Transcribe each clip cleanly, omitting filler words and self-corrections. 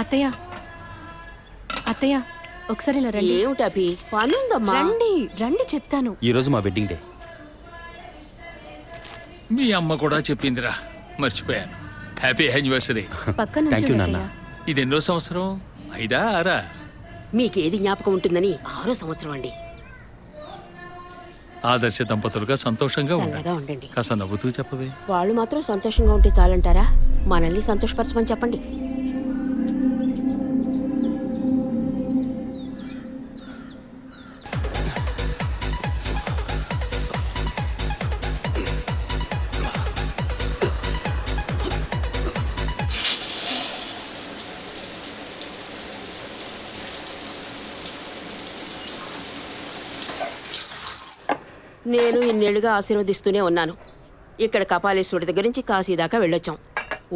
అత్తయ్య అత్తయ్య ఒకసారి ఇలా రండి. ఏమిటి అభి, పనుందమ్మా. రండి రండి చెప్తాను. ఈ రోజు మా వెడ్డింగ్ డే. మీ అమ్మ కూడా చెప్పిందిరా, మర్చిపోయాను. Happy anniversary. పక్కన Thank you, నుంచోండి నాన్న. అత్తయ్య. ఇది ఎన్నో సంవత్సరం? 5ఆ 6ఆ? మీకేది జ్ఞాపకం ఉంటుందని 6వ సంవత్సరం అండి. ఆదర్శ దంపతులుగా సంతోషంగా చల్లగా ఉండండి. ఉండండి. కాస్త నవ్వుతూ చెప్పవే. వాళ్ళు మాత్రం సంతోషంగా ఉంటే చాలంటారా? మనల్ని సంతోషపరచమని చెప్పండి. నేను ఇన్నేళ్లుగా ఆశీర్వదిస్తూనే ఉన్నాను. ఇక్కడ కపాలేశ్వరుడి దగ్గర నుంచి కాశీ దాకా వెళ్ళొచ్చాం.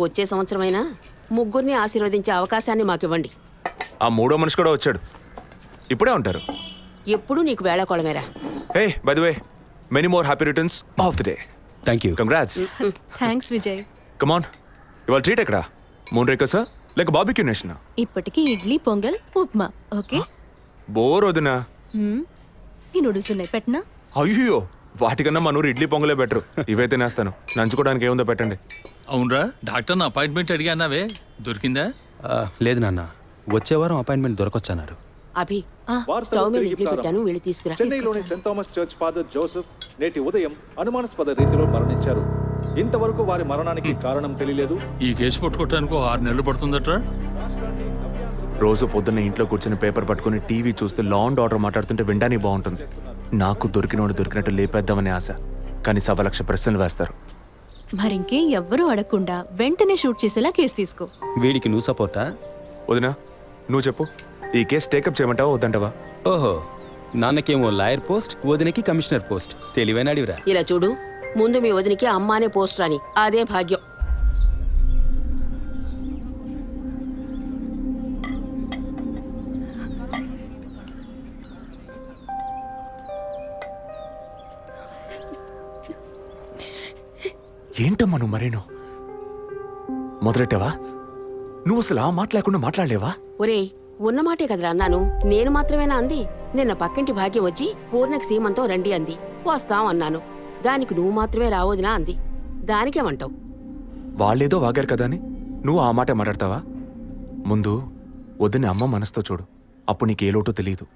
వచ్చే సంవత్సరమైనా ముగ్గురిని ఆశీర్వదించే అవకాశాన్ని మాకివ్వండి. ఆ మూడో మనిషి కూడా వచ్చాడు. ఇప్పుడే ఉంటారు. ఎప్పుడూ నీకు వేళాకోళమేరా. Hey by the way, many more happy returns of the day. Thank you. Congrats. Thanks Vijay. Come on, ఇవాళ ట్రీట్ ఎక్కడ? మూన్ రేకసా లేక బాబిక్యూ నేషనా? ఇప్పటికి ఇడ్లీ పొంగల్ ఉప్మా. ఓకే. బోర్ వదినా. ఈ నూడిల్స్ ఉన్నాయి, పెట్టనా? అయ్యో, వాటికన్నా మన ఊరు ఇడ్లీ పొంగలే బెటర్. ఇవైతే నేస్తాను. నంచుకోవడానికి ఏముందో పెట్టండి. అవునరా, డాక్టర్ని అపాయింట్మెంట్ అడిగానావే, దొరికిందా? లేదు నాన్న, వచ్చే వారం అపాయింట్మెంట్ దొరకొచ్చన్నారు. అభి, స్టవ్ మీద ఇడ్లీ పెట్టాను, వెళ్ళి తీసుకురా. చెన్నైలోని Saint Thomas church father Joseph నేటి ఉదయం అనుమానాస్పద రీతిలో మరణించారు. ఇంతవరకు వారి మరణానికి కారణం తెలియలేదు. ఈ కేసు పట్టుకోవటానికి 6 నెలలు పడుతుందట్రా. రోజు పొద్దున్న ఇంట్లో కూర్చొని పేపర్ పట్టుకుని టీవీ చూస్తే లా అండ్ ఆర్డర్ మాట్లాడుతుంటే వినడానికి బాగుంటుంది. నాకు దొరికినోడు దొరికినట్టు లేపేద్దామనే ఆశ, కానీ 1,00,000 ప్రశ్నలు వేస్తారు. మరింకే ఎవ్వరూ అడగకుండా వెంటనే షూట్ చేసేలా కేసు తీసుకో. వీడికి నువ్వు సపోర్టా? వదినా, నువ్వు చెప్పు, ఈ కేసు టేకప్ చేయమంటావా వద్దంటావా? ఓహో, నాన్నకేమో లాయర్ పోస్ట్, వదినకి కమిషనర్ పోస్ట్. తెలివైన అడివిరా. ఇలా చూడు, ముందు మీ వదినికి అమ్మానే పోస్ట్ రాని, అదే భాగ్యం. ఏంటమ్మా నువ్వు మరేనో మొదలెట్టావా? నువ్వు అసలు ఆ మాట లేకుండా మాట్లాడలేవా? ఒరేయ్, ఉన్నమాటే కదరా అన్నాను. నేను మాత్రమేనా అంది? నిన్న పక్కింటి భాగ్యం వచ్చి పూర్ణకి సీమంతం రండి అంది. వస్తాం అన్నాను. దానికి నువ్వు మాత్రమే రావద్దునా అంది. దానికేమంటావు? వాళ్ళేదో వాగారు కదా అని నువ్వు ఆ మాట మాట్లాడతావా? ముందు వదిన అమ్మ మనసుతో చూడు, అప్పుడు నీకు ఏ లోటో తెలియదు.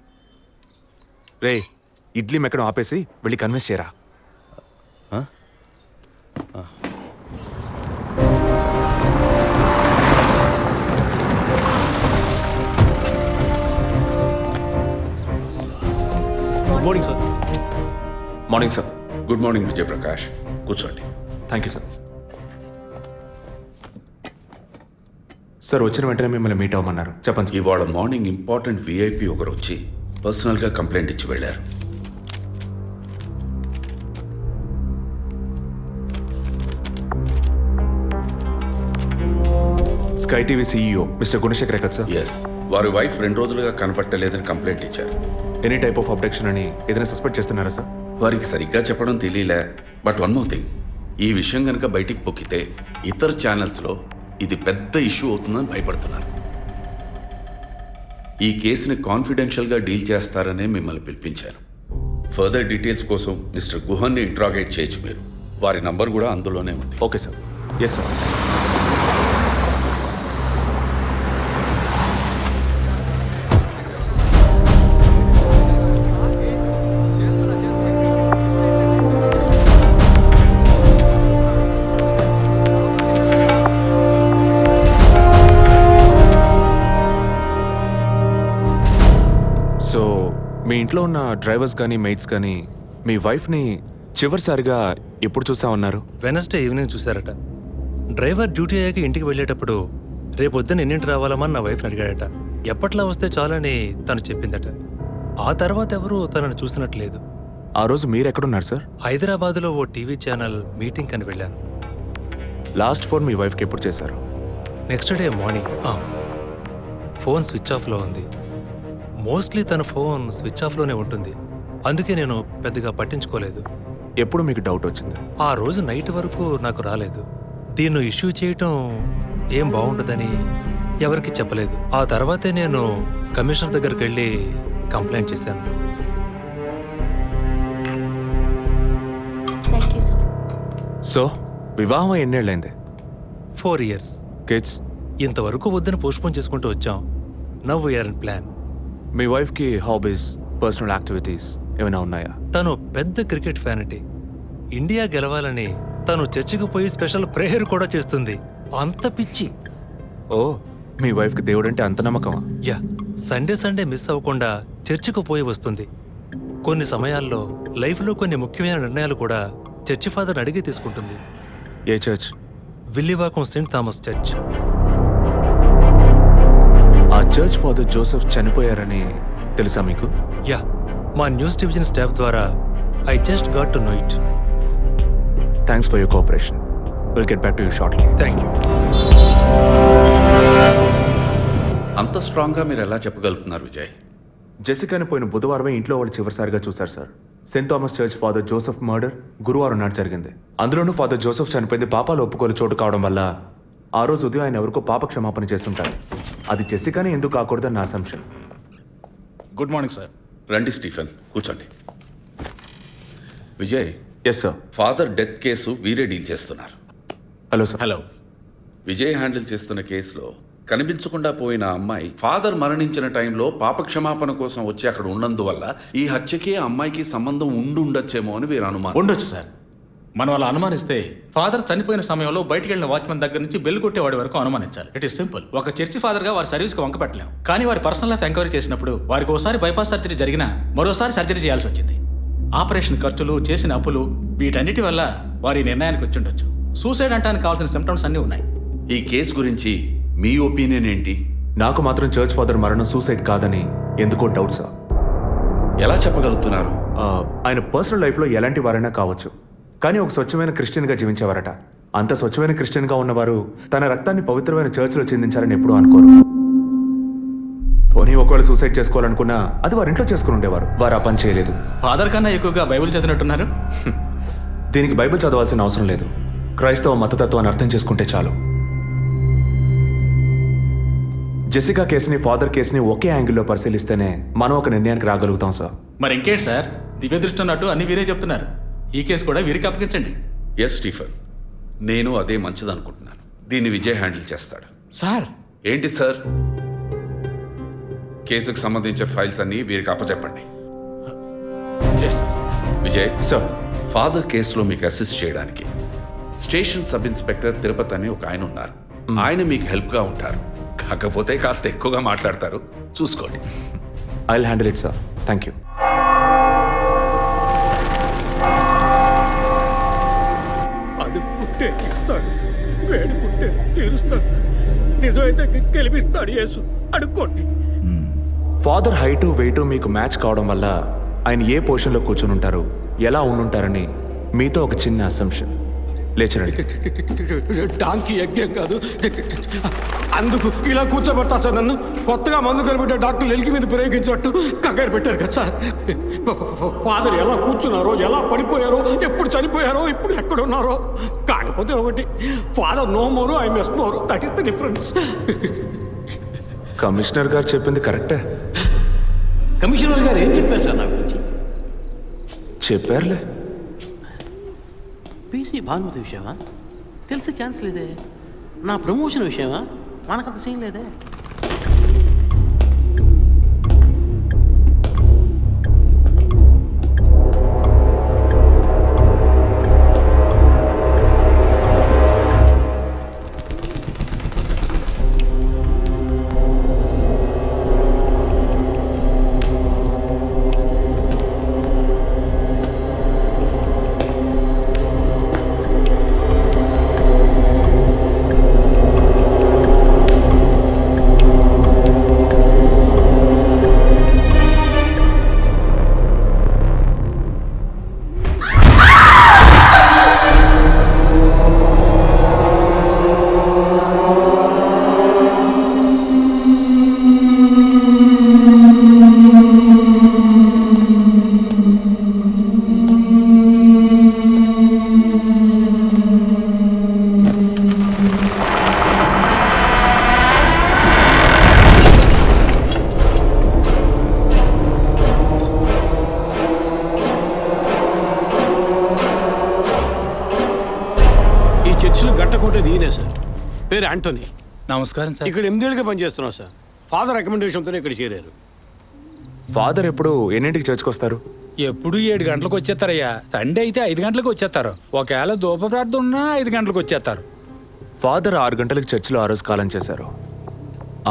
రే, ఇడ్లీ మెక్కడం ఆపేసి వెళ్ళి కన్విన్స్ చేయరా. Morning sir. Morning sir. Good morning Vijayaprakash, కూర్చోండి. Thank you sir. సార్, వచ్చిన వెంటనే మిమ్మల్ని మీట్ అవ్వమన్నారు. చెప్పండి సార్. ఇవాళ మార్నింగ్ ఇంపార్టెంట్ విఐపి ఒకరు వచ్చి పర్సనల్గా కంప్లైంట్ ఇచ్చి వెళ్ళారు. Sky TV CEO mister Gunasekhar కదా సార్? ఎస్, వారి వైఫ్ 2 రోజులుగా కనపట్టలేదని కంప్లైంట్ ఇచ్చారు. ఎనీ టైప్ ఆఫ్ అబ్డక్షన్ అని ఏదైనా సస్పెక్ట్ చేస్తున్నారా సార్? వారికి సరిగ్గా చెప్పడం తెలియలే. బట్ వన్ మోర్ థింగ్, ఈ విషయం కనుక బయటికి పొక్కితే ఇతర ఛానల్స్లో ఇది పెద్ద ఇష్యూ అవుతుందని భయపడుతున్నారు. ఈ కేసుని కాన్ఫిడెన్షియల్గా డీల్ చేస్తారనే మిమ్మల్ని పిలిపించారు. ఫర్దర్ డీటెయిల్స్ కోసం మిస్టర్ గుహన్ని ఇంట్రాగేట్ చేయొచ్చు మీరు. వారి నంబర్ కూడా అందులోనే ఉంది. Okay sir. Yes sir. So మీ ఇంట్లో ఉన్న డ్రైవర్స్ కానీ మెయిట్స్ కానీ మీ వైఫ్ని చివరిసారిగా ఎప్పుడు చూసామన్నారు? వెనస్డే ఈవినింగ్ చూశారట. డ్రైవర్ డ్యూటీ అయ్యాక ఇంటికి వెళ్ళేటప్పుడు రేపొద్దున ఎన్నింటి రావాలమని నా వైఫ్ని అడిగాడట. ఎప్పట్లా వస్తే చాలని తను చెప్పిందట. ఆ తర్వాత ఎవరూ తనను చూసినట్లేదు. ఆ రోజు మీరు ఎక్కడున్నారు సార్? హైదరాబాద్లో ఓ టీవీ ఛానల్ మీటింగ్ అని వెళ్ళాను. లాస్ట్ ఫోన్ మీ వైఫ్కి ఎప్పుడు చేశారు? Next day morning. Phone switch ఆఫ్లో ఉంది. మోస్ట్లీ తన ఫోన్ స్విచ్ ఆఫ్లోనే ఉంటుంది. అందుకే నేను పెద్దగా పట్టించుకోలేదు. ఎప్పుడు మీకు డౌట్ వచ్చింది? ఆ రోజు నైట్ వరకు నాకు రాలేదు. దీన్ని ఇష్యూ చేయటం ఏం బాగుండదని ఎవరికి చెప్పలేదు. ఆ తర్వాతే నేను కమిషనర్ దగ్గరికి వెళ్ళి కంప్లైంట్ చేశాను. Thank you sir. సో వివాహం ఎన్నేళ్ళైంది? 4 years. కిడ్స్? ఇంతవరకు వద్దని పోస్ట్పోన్ చేసుకుంటూ వచ్చాం. Now we're in plan. మీ వైఫ్కి హాబీస్, పర్సనల్ యాక్టివిటీస్ ఏమైనా ఉన్నాయా? తను పెద్ద క్రికెట్ ఫ్యానిటీ. ఇండియా గెలవాలని తను చర్చికి పోయి స్పెషల్ ప్రేయర్ కూడా చేస్తుంది. అంత పిచ్చి. ఓ, మీ వైఫ్కి దేవుడంటే అంత నమ్మకమా? యా, సండే మిస్ అవ్వకుండా చర్చికి పోయి వస్తుంది. కొన్ని సమయాల్లో లైఫ్లో కొన్ని ముఖ్యమైన నిర్ణయాలు కూడా చర్చి ఫాదర్ని అడిగి తీసుకుంటుంది. ఏ church? Villivakkam saint Thomas church. ఆ చర్చ్ ఫాదర్ జోసెఫ్ చనిపోయారని తెలుసా మీకు? యా, మా న్యూస్ డివిజన్ స్టాఫ్ ద్వారా I just got to know it. Thanks for your cooperation. Will get back to you shortly. Thank you. అంత స్ట్రాంగ్గా మీరు ఎలా చెప్పగలుగుతున్నారు విజయ్? జెసికాని పోయిన బుధవారమే ఇంట్లో వాళ్ళు చివరిసారిగా చూశారు sir. Saint Thomas church father Joseph murder గురువారం నాడు జరిగింది. అందులోనూ ఫాదర్ జోసెఫ్ చనిపోయింది పాపాలు ఒప్పుకోలు చోటు కావడం వల్ల ఆ రోజు ఉదయం ఆయన ఎవరికో పాప క్షమాపణ చేస్తుంటారు. అది జెసికానే ఎందుకు కాకూడదని నా అసంప్షన్. Good morning sir. రండి స్టీఫెన్, కూర్చోండి. Vijay, yes sir. Father death case వీరే డీల్ చేస్తున్నారు. Hello sir. Hello. Vijay handle చేస్తున్న కేసులో కనిపించకుండా పోయిన అమ్మాయి ఫాదర్ మరణించిన టైంలో పాప క్షమాపణ కోసం వచ్చి అక్కడ ఉన్నందువల్ల ఈ హత్యకి ఆ అమ్మాయికి సంబంధం ఉండొచ్చేమో అని వీరు అనుమానం. ఉండొచ్చు సార్. మనం అలా అనుమానిస్తే ఫాదర్ చనిపోయిన సమయంలో బయటికి వెళ్ళిన వాచ్మెన్ దగ్గర నుంచి బెల్ కొట్టేవాడి వరకు అనుమానించాలి. It is simple. ఒక చర్చి ఫాదర్ గా వారి సర్వీస్కి వంక పెట్టలేం. కానీ వారి పర్సనల్ లైఫ్ ఎంక్వైరీ చేసినప్పుడు వారికి ఒకసారి బైపాస్ సర్జరీ జరిగినా మరోసారి సర్జరీ చేయాల్సి వచ్చింది. ఆపరేషన్ ఖర్చులు, చేసిన అప్పులు, వీటన్నిటి వల్ల వారి నిర్ణయానికి వచ్చి ఉండొచ్చు. సూసైడ్ అంటానికి కావాల్సిన సిమ్టమ్స్ అన్నీ ఉన్నాయి. ఈ కేసు గురించి మీ ఒపీనియన్ ఏంటి? నాకు మాత్రం చర్చ్ ఫాదర్ మరణం సూసైడ్ కాదని ఎందుకో డౌట్ సార్. ఎలా చెప్పగలుగుతున్నారు? ఆయన పర్సనల్ లైఫ్లో ఎలాంటి వారైనా కావచ్చు, కానీ ఒక స్వచ్ఛమైన క్రిస్టియన్గా జీవించేవారట. అంత స్వచ్ఛమైన క్రిస్టియన్గా ఉన్నవారు తన రక్తాన్ని పవిత్రమైన చర్చ్లో చెందించాలని ఎప్పుడూ అనుకోరు. పోనీ ఒకవేళ సూసైడ్ చేసుకోవాలనుకున్నా అది వారి ఇంట్లో చేసుకుని ఉండేవారు. వారు ఆ పని చేయలేదు. ఫాదర్ కన్నా ఎక్కువగా బైబిల్ చదివినట్టున్నారు. దీనికి బైబిల్ చదవాల్సిన అవసరం లేదు. క్రైస్తవ మతతత్వాన్ని అర్థం చేసుకుంటే చాలు. జెసికా కేసుని, ఫాదర్ కేసుని ఒకే యాంగిల్లో పరిశీలిస్తేనే మనం ఒక నిర్ణయానికి రాగలుగుతాం సార్. మరి ఇంకేంటి సార్, దివ్య దృష్టి ఉన్నట్టు అన్ని వీరే చెప్తున్నారు. ఈ కేసు కూడా వీరికి అప్పగించండి. ఎస్ స్టీఫెన్, నేను అదే మంచిదనుకుంటున్నాను. దీన్ని విజయ్ హ్యాండిల్ చేస్తాడు. సార్. ఏంటి సార్? కేసుకు సంబంధించిన ఫైల్స్ అన్ని వీరికి అప్పచెప్పండి. Yes sir. Vijay sir, father కేసులో మీకు అసిస్ట్ చేయడానికి స్టేషన్ సబ్ ఇన్స్పెక్టర్ తిరుపతి అని ఒక ఆయన ఉన్నారు. ఆయన మీకు హెల్ప్గా ఉంటారు. కాకపోతే కాస్త ఎక్కువగా మాట్లాడతారు, చూసుకోండి. I will handle it sir. Thank you. అడుక్కుంటే ఇస్తాడు, వేడుకుంటే తీరుస్తాడు, నిజమైతే గెలిపిస్తాడు యేసు. అడుక్కోండి. ఫాదర్ హైటు వెయిటు మీకు మ్యాచ్ కావడం వల్ల ఆయన ఏ పొజిషన్లో కూర్చుని ఉంటారు, ఎలా ఉండుంటారని మీతో ఒక చిన్న అసంప్షన్. లేచరండి. డాంకీ యజ్ఞం కాదు, అందుకు ఇలా కూర్చోబెడతా సార్. నన్ను కొత్తగా మందు కనిపెట్టే డాక్టర్లు ఎలికి మీద ప్రయోగించినట్టు కంగారు పెట్టారు కదా సార్. ఫాదర్ ఎలా కూర్చున్నారో, ఎలా పడిపోయారో, ఎప్పుడు చనిపోయారో, ఇప్పుడు ఎక్కడున్నారో. కాకపోతే ఒకటి, father no more, I mess more. That is the difference. Commissioner గారు చెప్పింది కరెక్టే. కమిషనర్ గారు ఏం చెప్పారు సార్ నా గురించి? చెప్పారులే. పీసీ భానుమతి విషయమా? తెలిసే ఛాన్స్ లేదే. నా ప్రమోషన్ విషయమా? మనకంత సీన్ లేదే. పేరు యాంటోనీ. నమస్కారం సార్. ఇక్కడ 8 ఏళ్ళుగా పనిచేస్తున్నావు సార్. ఫాదర్ రికమెండేషన్తోనే ఇక్కడ చేరారు. ఫాదర్ ఎప్పుడు ఎన్నింటికి చర్చ్కి వస్తారు? ఎప్పుడు 7 గంటలకు వచ్చేస్తారయ్యా. సండే అయితే 5 గంటలకు వచ్చేస్తారు. ఒకవేళ ధూప ప్రార్థన ఉన్నా 5 గంటలకు వచ్చేస్తారు. ఫాదర్ 6 గంటలకు చర్చిలో ఆ రోజు కాలం చేశారు.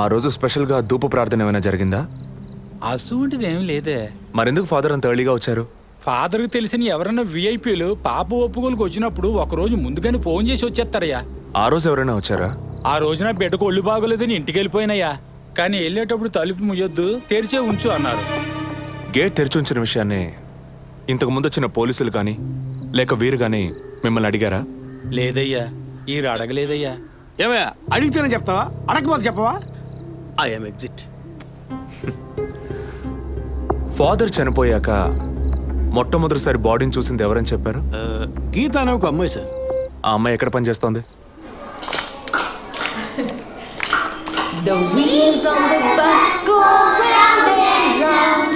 ఆ రోజు స్పెషల్గా ధూప ప్రార్థన ఏమైనా జరిగిందా? అసువంటిది ఏం లేదే. మరెందుకు ఫాదర్ అంత ఎర్లీగా వచ్చారు? ఫాదర్కి తెలిసిన ఎవరైనా విఐపీలు పాప ఒప్పుకోలకు వచ్చినప్పుడు ఒకరోజు ముందుగానే ఫోన్ చేసి వచ్చేస్తారయ్యా. ఆ రోజు ఎవరైనా వచ్చారా? ఆ రోజున బిడ్డకు ఒళ్ళు బాగోలేదని ఇంటికి వెళ్ళిపోయినయ్యా. కానీ వెళ్ళేటప్పుడు తలుపు ముయ్యొద్దు, తెరిచే ఉంచు అన్నారు. గేట్ తెరిచి ఉంచిన విషయాన్ని ఇంతకు ముందు వచ్చిన పోలీసులు కానీ లేక వీరు కానీ మిమ్మల్ని అడిగారా? లేదయ్యా, ఈ అడగలేదయ్యా. ఏమయ్యా అడిగితేనే చెప్తావా, అడగకపోతే చెప్పవా? I'm exit. ఫాదర్ చనిపోయాక మొట్టమొదటిసారి బాడీని చూసింది ఎవరని చెప్పారు? గీత అనే ఒక అమ్మాయి సార్. ఆ అమ్మాయి ఎక్కడ పనిచేస్తోంది? The wheels on the bus go round and round,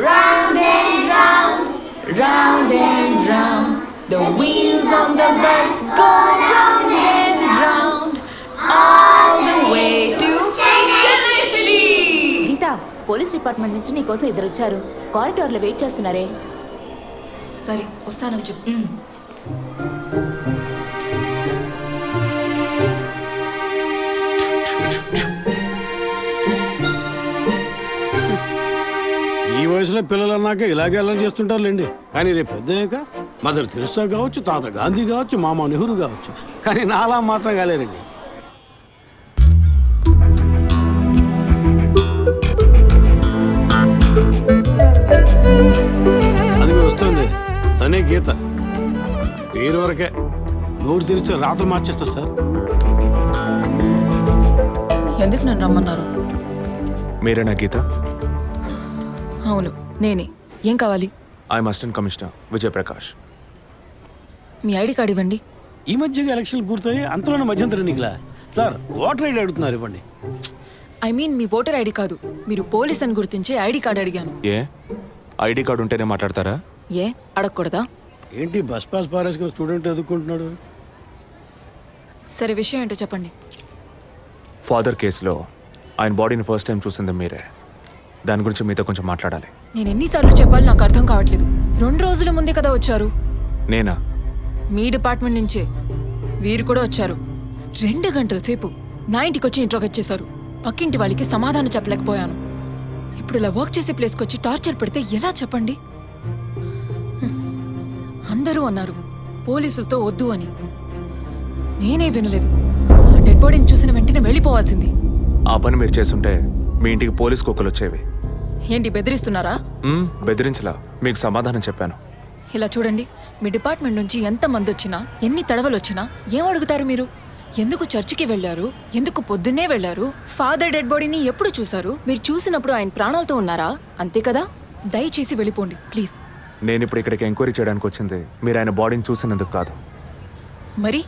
round and round, round and round. The wheels on the bus go round and round, all the way to Chennai City. Geetha, police department నుంచి నీకోసం ఇద్దరు వచ్చారు. కారిడార్లో wait చేస్తున్నారే. సరే వస్తానని చెప్పు. ఈ వయసులో పిల్లలు అన్నాక ఇలాగే అల్లరి చేస్తుంటారులేండి. కానీ రేపు పెద్దయ్యాక మదర్ తెరిసా కావచ్చు, తాత గాంధీ కావచ్చు, మామ నెహ్రూ కావచ్చు. కానీ నాలా మాత్రం కాలేరండి. అది వస్తుంది తనే గీత. పేరు వరకే, నోరు తెరిస్తే రాత్రి మార్చేస్తా సార్. ఎందుకు నన్ను రమ్మన్నారు? మీరేనా గీత? అవును నేనే. ఏం కావాలి? I'm assistant commissioner Vijay Prakash. Me ID card ఇవ్వండి. ఈ మధ్యగా ఎలక్షన్లు పూర్తయి అంతలోనే మధ్యంతరం ఎన్నికలా సార్ ఓటర్ ఐడి అడుగుతున్నారు, ఇవ్వండి. I mean me voter ID కాదు, మీరు పోలీస్ అని గుర్తించే ఐడి కార్డ్ అడిగాను. ఏ ఐడి కార్డు ఉంటేనే మాట్లాడతారా? ఏ అడగకూడదా? ఏంటి బస్ పాస్ పారేసుకుని స్టూడెంట్ ఎదుర్కొంటున్నాడు? సరే విషయం ఏంటో చెప్పండి. ఫాదర్ కేసులో ఆయన బాడీని ఫస్ట్ టైం చూసింది మీరే. దాని గురించి మీతో కొంచెం మాట్లాడాలి. నేను ఎన్నిసార్లు చెప్పాలి నాకు అర్థం కావట్లేదు. 2 రోజుల ముందే కదా వచ్చారు. నేనా? మీ డిపార్ట్మెంట్ నుంచే వీరు కూడా వచ్చారు. 2 గంటల సేపు నా ఇంటికి వచ్చి ఇంట్రోగేట్ చేశారు. పక్కింటి వాళ్ళకి సమాధానం చెప్పలేకపోయాను. ఇప్పుడు ఇలా వర్క్ చేసే ప్లేస్కి వచ్చి టార్చర్ పెడితే ఎలా చెప్పండి? అందరూ అన్నారు పోలీసులతో వద్దు అని. నేనే వినలేదు. డెడ్ బాడీని చూసిన వెంటనే వెళ్ళిపోవాల్సింది. ఆ పని మీరు చేస్తుంటే మీ ఇంటికి పోలీస్ కుక్కలు వచ్చేవి. ఏంటి బెదిరిస్తున్నారా? బెదిరించలా, మీకు సమాధానం చెప్పాను. ఇలా చూడండి, మీ డిపార్ట్మెంట్ నుంచి ఎంతమంది వచ్చినా ఎన్ని తడవలు వచ్చినా ఏం అడుగుతారు మీరు? ఎందుకు చర్చికి వెళ్ళారు? ఎందుకు పొద్దున్నే వెళ్ళారు? ఫాదర్ డెడ్ బాడీని ఎప్పుడు చూశారు? మీరు చూసినప్పుడు ఆయన ప్రాణాలతో ఉన్నారా? అంతే కదా. దయచేసి వెళ్ళిపోండి ప్లీజ్. నేను ఇప్పుడు ఇక్కడికి ఎంక్వైరీ చేయడానికి వచ్చింది మీరు ఆయన బాడీని చూసినందుకు కాదు. మరి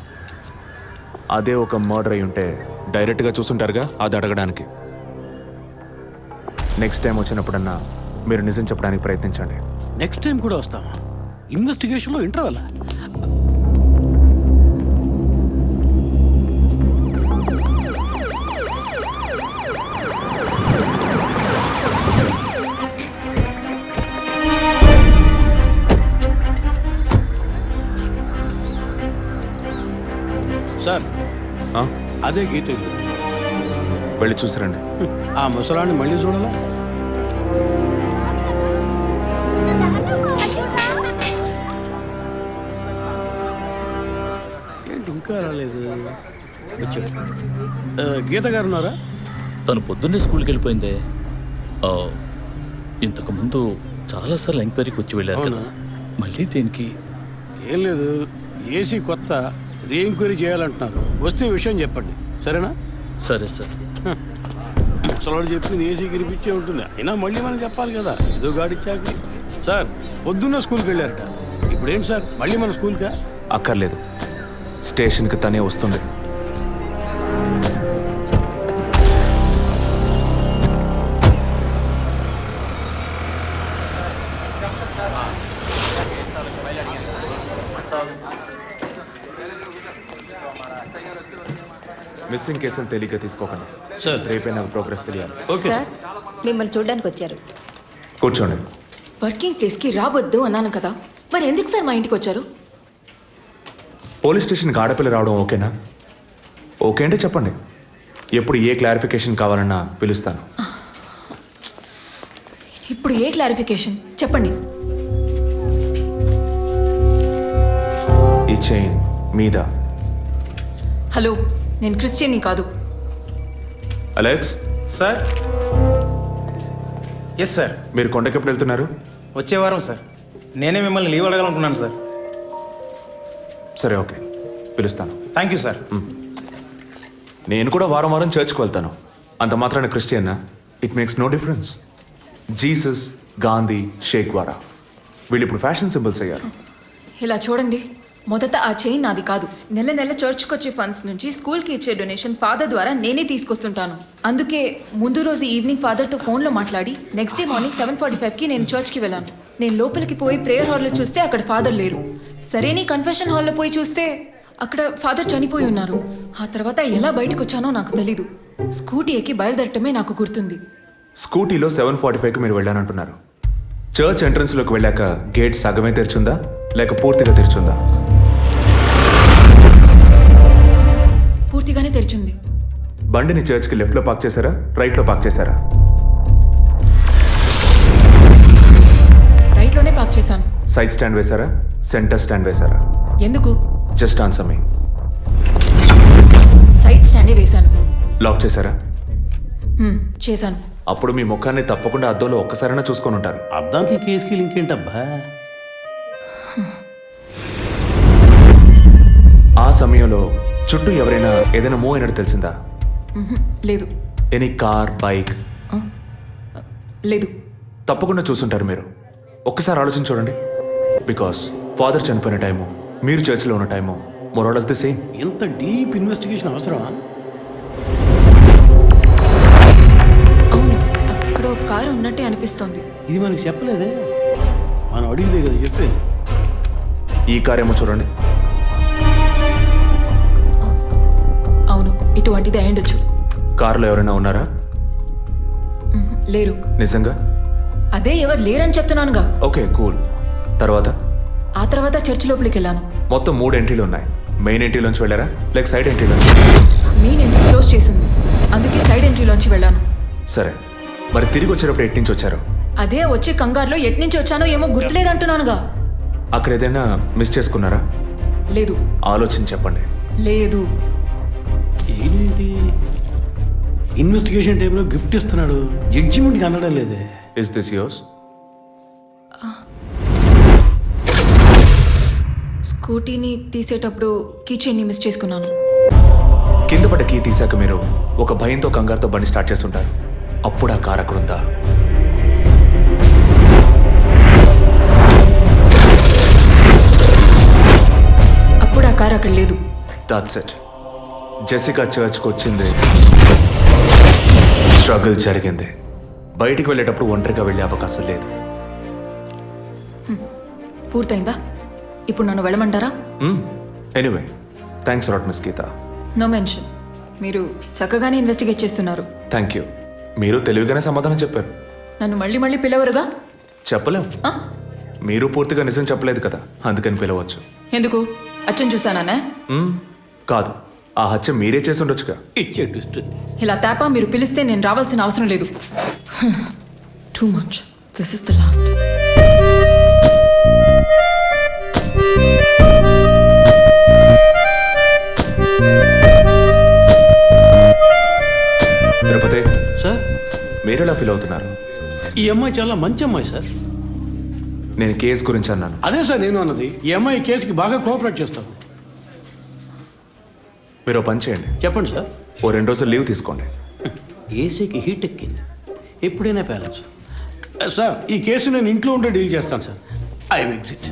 అదే ఒక మర్డర్ అయి ఉంటే డైరెక్ట్గా చూసుంటారుగా, అది అడగడానికి. నెక్స్ట్ టైం వచ్చినప్పుడన్నా మీరు నిజం చెప్పడానికి ప్రయత్నించండి. నెక్స్ట్ టైం కూడా వస్తామా? ఇన్వెస్టిగేషన్లో ఇంటర్వల్. సార్ అదే గీత ఇల్లు. వెళ్ళి చూసిరండి. ఆ ముసలాన్ని మళ్ళీ చూడాలా? ఏంటి ఇంకా రాలేదు? వచ్చాడు. గీత గారు ఉన్నారా? తను పొద్దున్నే స్కూల్కి వెళ్ళిపోయిందే. ఇంతకు ముందు చాలాసార్లు ఎంక్వైరీకి వచ్చి వెళ్ళారు కదా, మళ్ళీ దేనికి? ఏం లేదు, ఏసీ కొత్త రీ ఎంక్వైరీ చేయాలంటున్నారు. వస్తే విషయం చెప్పండి, సరేనా? సరే సార్. ముసలాడు చెప్పింది ఏసీ గిరిపించే ఉంటుంది. అయినా మళ్ళీ మనం చెప్పాలి కదా, ఏదో గాడిచ్చాక. సార్ పొద్దున్న స్కూల్కి వెళ్ళారట, ఇప్పుడేంటి సార్ మళ్ళీ మన స్కూల్కా? అక్కర్లేదు, స్టేషన్కి తనే వస్తుంది. మిస్సింగ్ కేసుని తేలిగ్గా తీసుకోకండి. సార్. రేపే నాకు ప్రోగ్రెస్ తెలియాలి. ఓకే సార్ మిమ్మల్ని చూడడానికి వచ్చారు. కూర్చోండి. వర్కింగ్ ప్లేస్కి రావద్దు అన్నాను కదా, మరి ఎందుకు సార్ మా ఇంటికి వచ్చారు? పోలీస్ స్టేషన్కి ఆడపిల్ల రావడం ఓకేనా? ఓకే అంటే చెప్పండి. ఎప్పుడు ఏ క్లారిఫికేషన్ కావాలన్నా పిలుస్తాను. ఇప్పుడు ఏ క్లారిఫికేషన్ చెప్పండి. ఈ చైన్ మీద. హలో, నేను క్రిస్టియన్ని కాదు. Alex, sir. Yes sir. మీరు కొండకి ఎప్పుడు వెళ్తున్నారు? వచ్చే వారం సార్. నేనే మిమ్మల్ని లీవ్ అడగాలనుకున్నాను సార్. సరే, ఓకే, పిలుస్తాను. Thank you sir. నేను కూడా వారం వారం చర్చ్కి వెళ్తాను. అంత మాత్రాన క్రిస్టియన్నా? It makes no difference. Jesus, Gandhi, షేక్ వారా వీళ్ళు ఇప్పుడు ఫ్యాషన్ సింబల్స్ అయ్యారు. ఇలా చూడండి, మొదట ఆ చైన్ నాది కాదు. నెల నెల చర్చ్కి వచ్చే ఫండ్స్ నుంచి స్కూల్కి ఇచ్చే డొనేషన్ ఫాదర్ ద్వారా నేనే తీసుకొస్తుంటాను. అందుకే ముందు రోజు ఈవినింగ్ ఫాదర్తో ఫోన్లో మాట్లాడి నెక్స్ట్ డే మార్నింగ్ 7:45కి నేను చర్చ్కి వెళ్ళాను. నేను లోపలికి పోయి ప్రేయర్ హాల్లో చూస్తే అక్కడ ఫాదర్ లేరు. సరే, నీ కన్ఫెషన్ హాల్లో పోయి చూస్తే అక్కడ ఫాదర్ చనిపోయి ఉన్నారు. ఆ తర్వాత ఎలా బయటకు వచ్చానో నాకు తెలీదు. స్కూటీ ఎక్కి బయలుదేరటమే నాకు గుర్తుంది. స్కూటీలో 7:45కి మీరు వెళ్ళానంటున్నారు. చర్చ్ ఎంట్రన్స్లోకి వెళ్ళాక గేట్ సగమే తెరిచుందా లేక పూర్తిగా తెరిచుందా? పూర్తిగానే తెరిచింది. బండిని చర్చ్కి లెఫ్ట్లో పార్క్ చేశారా, రైట్లో పార్క్ చేశారా? రైట్లోనే పార్క్ చేశాను. సైడ్ స్టాండ్ వేశారా, సెంటర్ స్టాండ్ వేశారా? ఎందుకు? జస్ట్ ఆన్సర్ మీ. సైడ్ స్టాండే వేశాను. లాక్ చేశారా? చేశాను. అప్పుడు మీ ముఖాన్ని తప్పకుండా అద్దంలో ఒక్కసారైనా చూసుకొని ఉంటారు. అద్దానికి కేసుకి లింక్ ఏంటబ్బా? ఆ సమయంలో చుట్టూ ఎవరైనా ఏదైనా మూవ్ అయినట్టు తెలిసిందా? లేదు. Any car, bike? లేదు. తప్పకుండా చూసుంటారు మీరు. ఒక్కసారి ఆలోచించి చూడండి. బికాస్ ఫాదర్ చనిపోయిన టైము, మీరు చర్చిలో ఉన్న టైము మోరాలస్ ది సేమ్. ఎంత డీప్ ఇన్వెస్టిగేషన్ అవసరమా? అవును, అక్కడ ఒక కారు ఉన్నట్టే అనిపిస్తోంది. ఇది మనకి చెప్పలేదే, మనం అడిగితే కదా చెప్పేది. ఈ కార్ ఏమో చూడండి. అవును, ఇటువంటిది అయ్యుండొచ్చు. కారులో ఎవరైనా ఉన్నారా? లేరు. నిజంగా? అదే ఎవరు లేరని చెప్తున్నానుగా. Okay, cool. తర్వాత? ఆ తర్వాత చర్చ్ లోపలికి వెళ్ళాను. మొత్తం 3 ఎంట్రీలు ఉన్నాయి. మెయిన్ ఎంట్రీలోంచి వెళ్ళారా లేక సైడ్ ఎంట్రీలోంచి? మెయిన్ ఎంట్రీ క్లోజ్ చేసింది, అందుకే సైడ్ ఎంట్రీలోంచి వెళ్ళాను. సరే, మరి తిరిగి వచ్చేటప్పుడు ఎటు నుంచి వచ్చారు? అదే వచ్చే కంగారులో ఎట్నుంచి వచ్చానో ఏమో గుర్తులేదంటున్నానుగా. అక్కడ ఏదైనా మిస్ చేసుకున్నారా? లేదు. ఆలోచించి చెప్పండి. లేదు. ఏంటి ఇన్వెస్టిగేషన్ టైంలో గిఫ్ట్ ఇస్తున్నాడు, జడ్జిమెంట్కి అందడం లేదే. Is this yours? స్కూటీని తీసేటప్పుడు కీచైన్ని మిస్ చేసుకున్నాను. కింద పడ్డ కీ తీసాక మీరు ఒక భయంతో కంగారుతో బండి స్టార్ట్ చేస్తుంటారు. అప్పుడు ఆ కార్ అక్కడ ఉందా? అప్పుడు ఆ కారు అక్కడ లేదు. That's it. జెసికా చర్చ్కి వచ్చింది, స్ట్రగుల్ జరిగింది. బయటికి వెళ్ళేటప్పుడు ఒంటరిగా వెళ్ళే అవకాశం లేదు. పూర్తయిందా? ఇప్పుడు నన్ను వెళ్ళమంటారా? Anyway, thanks lot miss Geetha. No mention. మీరు చక్కగానే ఇన్వెస్టిగేట్ చేస్తున్నారు. Thank you. మీరు తెలివిగానే సమాధానం చెప్పారు. నన్ను మళ్ళీ మళ్ళీ పిలవరుగా? చెప్పలేం. మీరు పూర్తిగా నిజం చెప్పలేదు కదా, అందుకని పిలవచ్చు. ఎందుకు? అచ్చం చూసానా? కాదు, ఆ హత్య మీరే చేసి ఉండొచ్చుగా. ఇచ్చే ట్విస్ట్. ఇలా తేపా మీరు పిలిస్తే నేను రావాల్సిన అవసరం లేదు. Too much. This is the last. Tirupati sir, మీరు ఎలా ఫీల్ అవుతున్నారు? ఈ అమ్మాయి చాలా మంచి అమ్మాయి సార్. నేను కేసు గురించి అన్నాను. అదే సార్ నేను అన్నది. ఈ అమ్మాయి కేసుకి బాగా కోఆపరేట్ చేస్తాం. మీరు ఓ పని చేయండి. చెప్పండి సార్. ఓ 2 రోజులు లీవ్ తీసుకోండి. ఏసీకి హీట్ ఎక్కింది, ఎప్పుడైనా ప్యాలెన్స్. సార్, ఈ కేసు నేను ఇంట్లో ఉంటే డీల్ చేస్తాను sir. I'm exit.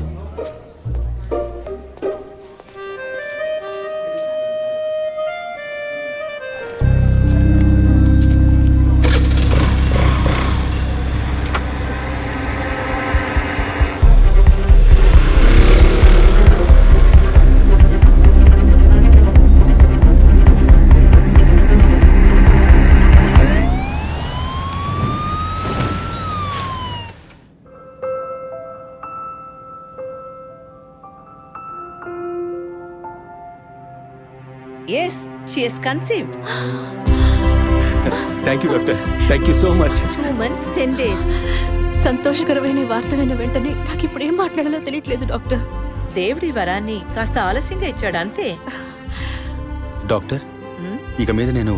Yes, she is conceived. Thank you doctor, thank you so much. 2 months, 10 days. సంతోషకరమైన వార్త విన్న వెంటనే నాకు ఇప్పుడు ఏం మాట్లాడాలో తెలియట్లేదు డాక్టర్. దేవుడి వరాన్ని కాస్త ఆలస్యంగా ఇచ్చాడు అంతే. డాక్టర్, ఇక మీద నేను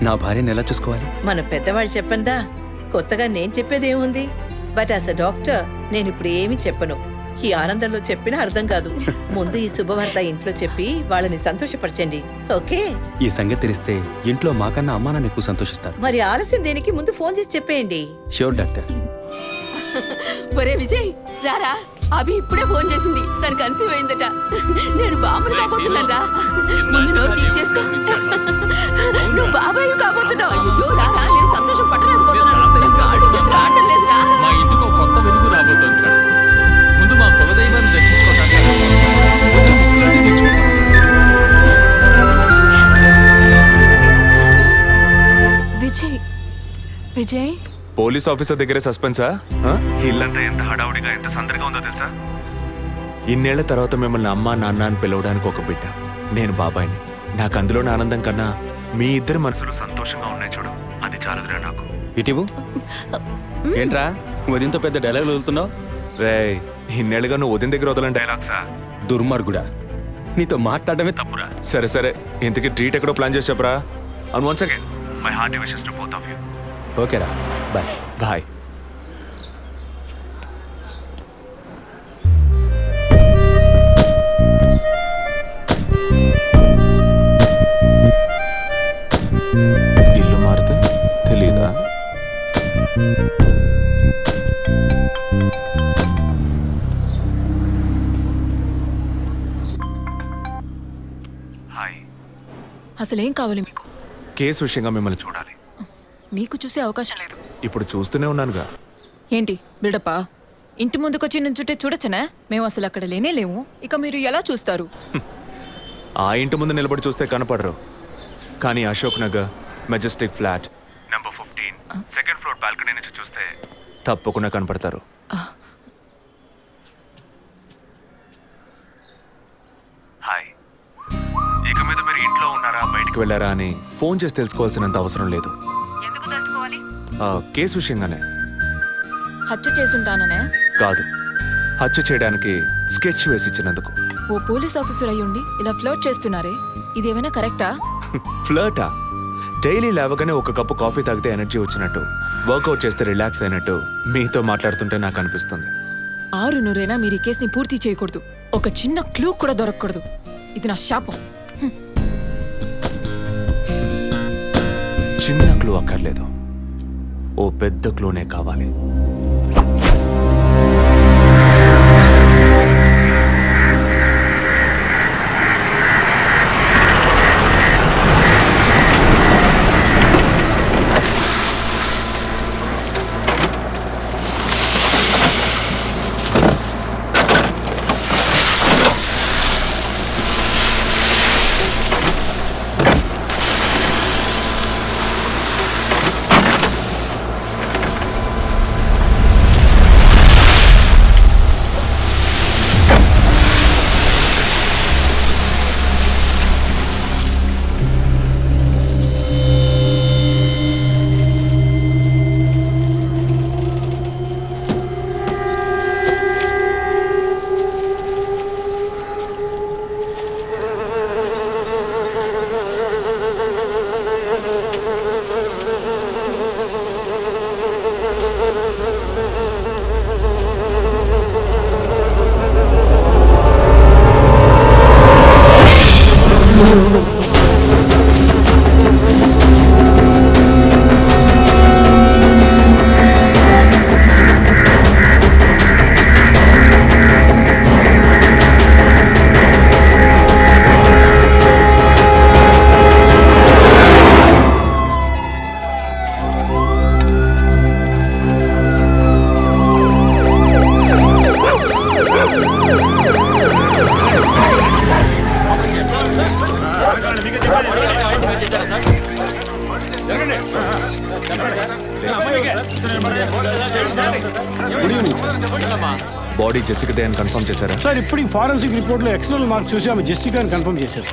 నా భార్యను ఎలా చూసుకోవాలి? మన పెద్దవాళ్ళు చెప్పందా, కొత్తగా నేను చెప్పేదేముంది. బట్ యాజ్ అ డాక్టర్ నేను ఇప్పుడు ఏమీ చెప్పను. ఈ ఆనందంలో చెప్పినా అర్థం కాదు. ముందు ఈ శుభవార్త ఇంట్లో చెప్పి వాళ్ళని సంతోషపరచండి, ఓకే? ఈ సంగతి తెలిస్తే ఇంట్లో మాకన్నా అమ్మా నాన్న ఎక్కువ సంతోషిస్తారు. మరి ఆలస్యం దేనికి, ముందు ఫోన్ చేసి చెప్పేయండి. Sure doctor. ఒరే విజయ్, రారా. అభి ఇప్పుడే ఫోన్ చేసింది, తను కన్సీవ్ అయిందట. నేను బాబుని కాబోతున్నాను రా. ముందు నోరు తీపి చేసుకో. నువ్వు బాబాయ్ కాబోతున్నావు. అయ్యో రారా, నేను సంతోషం పట్టలేకపోతున్నాను. గాడి చేతులు ఆడటం లేదురా. మా ఇంటికి ఒక కొత్త వెలుగు రాబోతోంది మేడం. ముందు మా కులదైవాన్ని దర్శించుకోవడానికి కొంచెం ముక్కులన్నీ తెచ్చుకుంటాం. విజయ్, విజయ్, పోలీస్ ఆఫీసర్ దగ్గరే సస్పెన్సా? ఇల్లంతా ఎంత హడావుడిగా, ఎంత సందడిగా ఉందో తెలుసా? ఇన్నేళ్ల తర్వాత మిమ్మల్ని అమ్మా నాన్న అని పిలవడానికి ఒక బిడ్డ, నేను బాబాయిని. నాకు అందులోని ఆనందం కన్నా మీ ఇద్దరు మనసులు సంతోషంగా ఉన్నాయి చూడు, అది చాలుదురా నాకు. ఇటీవు ఏంట్రా ఉదయంతో పెద్ద డైలాగ్ వదులుతున్నావు? రే, ఇన్నేళ్ళుగా నువ్వు ఉదయం దగ్గర వదలని డైలాగ్సా? దుర్మార్గుడా, నీతో మాట్లాడమే తప్పురా. సరే సరే, ఇంతకీ ట్రీట్ ఎక్కడో ప్లాన్ చేసి చెప్పరా. And once again my hearty wishes to both of you. ఓకేరా, బాయ్. బాయ్. ఇల్లు మారితే తెలీదా? అసలేం కావాలి మీకు? కేసు విషయంగా మిమ్మల్ని చూడాలి. మీకు చూసే అవకాశం లేదు. ఇప్పుడు చూస్తూనే ఉన్నానుగా. ఏంటి బిల్డప్పా? ఇంటి ముందుకొచ్చి నుంచుంటే చూడొచ్చనా? మేము అసలు అక్కడ లేనే లేము, ఇక మీరు ఎలా చూస్తారు? ఆ ఇంటి ముందు నిలబడి చూస్తే కనపడరు, కానీ Ashok Nagar Majestic flat number 15 second floor balcony నుంచి చూస్తే తప్పకుండా కనపడతారు. హాయ్. ఇక మీద మీరు ఇంట్లో ఉన్నారా, బయటికి వెళ్ళారా అని ఫోన్ చేసి తెలుసుకోవాల్సినంత అవసరం లేదు. ఎందుకు తెలుసుకోవాలి? కేసు విషయంగానే. హత్య చేసుంటాననే? కాదు, హత్య చేయడానికి స్కెచ్ వేసి ఇచ్చినందుకు. ఓ పోలీస్ ఆఫీసర్ అయ్యుండి ఇలా ఫ్లర్ట్ చేస్తున్నారే, ఇదేమైనా కరెక్టా? ఫ్లర్టా? డైలీ లేవగానే ఒక కప్పు కాఫీ తాగితే ఎనర్జీ వచ్చినట్టు, వర్కౌట్ చేస్తే రిలాక్స్ అయినట్టు మీతో మాట్లాడుతుంటే నాకు అనిపిస్తుంది. 6 మీరు ఈ కేసుని పూర్తి చేయకూడదు. ఒక చిన్న క్లూ కూడా దొరకకూడదు. ఇది నా శాపం. చిన్న క్లూ అక్కర్లేదు, ఓ పెద్ద క్లూనే కావాలి. బాడీ జెసికాదే అని కన్ఫర్మ్ చేశారా? సార్ ఇప్పుడు ఫారెన్సిక్ రిపోర్ట్లో ఎక్స్టర్నల్ మార్క్స్ చూసి ఆమె జెసికా అని కన్ఫర్మ్ చేశారు.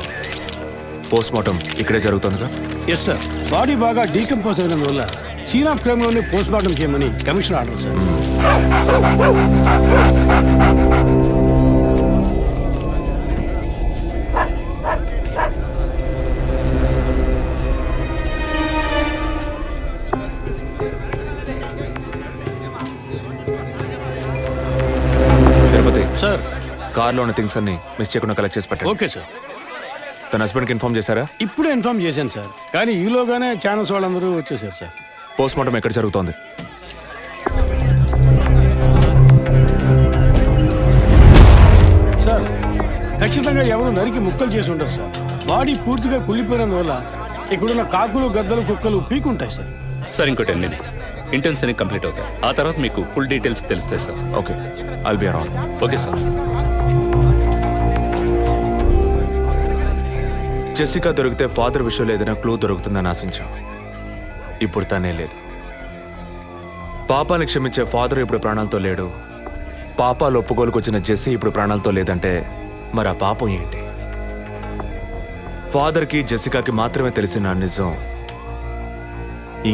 పోస్ట్ మార్టం ఇక్కడే జరుగుతుందిగా? ఎస్ సార్, బాడీ బాగా డీకంపోజ్ అయినందువల్ల సీన్ ఆఫ్ క్రైమ్లోనే పోస్ట్ మార్టం చేయమని commission order sir. Tirupati sir కార్లో ఉన్న థింగ్స్ అన్ని మిస్ చేయకుండా కలెక్ట్ చేసి పెట్టండి. Okay sir. తన హస్బెండ్కి ఇన్ఫార్మ్ చేశారా? ఇప్పుడే ఇన్ఫార్మ్ చేశాను సార్, కానీ ఈలోగానే ఛానల్స్ వాళ్ళందరూ వచ్చేసారు సార్. పోస్ట్ మార్టం ఎక్కడ జరుగుతోంది? సార్ ఖచ్చితంగా ఎవరు నరికి ముక్కలు చేసి ఉంటారు సార్. బాడీ పూర్తిగా కుళ్ళిపోయినందువల్ల ఇక్కడున్న కాకులు గద్దలు కుక్కలు పీకుంటాయి సార్. సార్ ఇంకో 10 minutes ఇంటర్న్స్ అన్ని కంప్లీట్ అవుతాయి. ఆ తర్వాత మీకు ఫుల్ డీటెయిల్స్ తెలుస్తాయి sir. Okay, I'll be around. Okay sir. Jessica దొరికితే ఫాదర్ విషయంలో ఏదైనా క్లూ దొరుకుతుందని ఆశించాం. ఇప్పుడు తనే లేదు. పాపాన్ని క్షమించే ఫాదర్ ఇప్పుడు ప్రాణాలతో లేడు. పాపాలు ఒప్పుకోలుకు వచ్చిన జెస్సీ ఇప్పుడు ప్రాణాలతో లేదంటే మరి ఆ పాపం ఏంటి? ఫాదర్కి జెసికాకి మాత్రమే తెలిసిన నిజం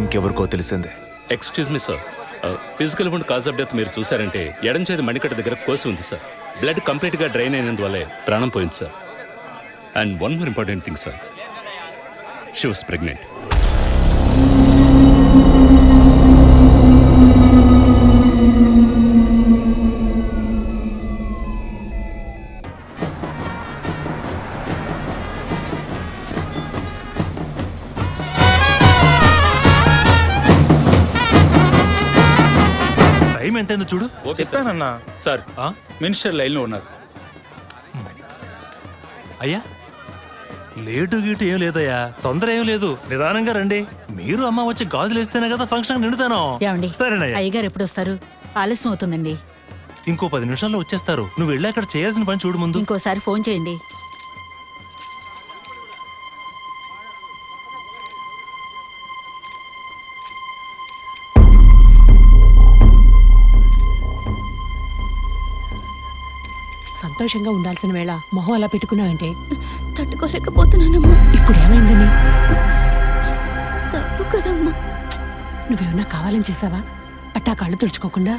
ఇంకెవరికో తెలిసిందే. Excuse me sir, physical wound cause of death మీరు చూసారంటే ఎడం చేతి మణికట్ట దగ్గర కోసి ఉంది సార్. బ్లడ్ కంప్లీట్గా డ్రైన్ అయినందువల్లే ప్రాణం పోయింది సార్. And one more important thing sir, she was pregnant. Time ఎంతైందో చూడు. చెప్పానన్నా సార్ మినిస్టర్ లైన్లో ఉన్నారు. అయ్యా లేటు గీటు ఏం లేదయ్యా, తొందర ఏం లేదు, నిదానంగా రండి. మీరు అమ్మ వచ్చి గాజులు వేస్తేనే కదా ఫంక్షన్ నిండుతాను. సరేనయ్యా. అయ్యగారు ఎప్పుడు వస్తారు? ఆలస్యం అవుతుందండి. ఇంకో 10 నిమిషాల్లో వచ్చేస్తారు. నువ్వు వెళ్ళి అక్కడ చేయాల్సిన పని చూడు ముందు. ఇంకోసారి ఫోన్ చేయండి. సంతోషంగా ఉండాల్సిన వేళ మొహం అలా పెట్టుకున్నావంటే తట్టుకోలేకపోతున్నానమ్మా. ఇప్పుడు ఏమైందని? తప్పు కదమ్మా. నువ్వేమన్నా కావాలని చేసావా? అట్టా కళ్ళు తుడుచుకోకుండా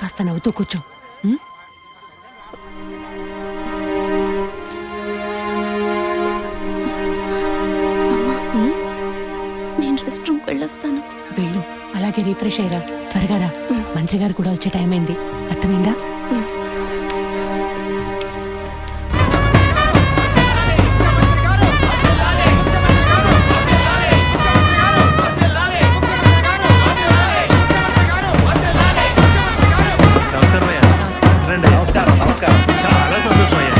కాస్త నవ్వుతూ కూర్చో. ఉం? నేను రెస్ట్ రూమ్కి వెళ్ళొస్తాను. వెళ్ళు, అలాగే రిఫ్రెష్ అయ్యరా. త్వరగా రా, మంత్రి గారు కూడా వచ్చే టైం అయింది. అర్థమైందా? నమస్కారం అయ్యా. రండి. చాలా సంతోషం అయ్యా.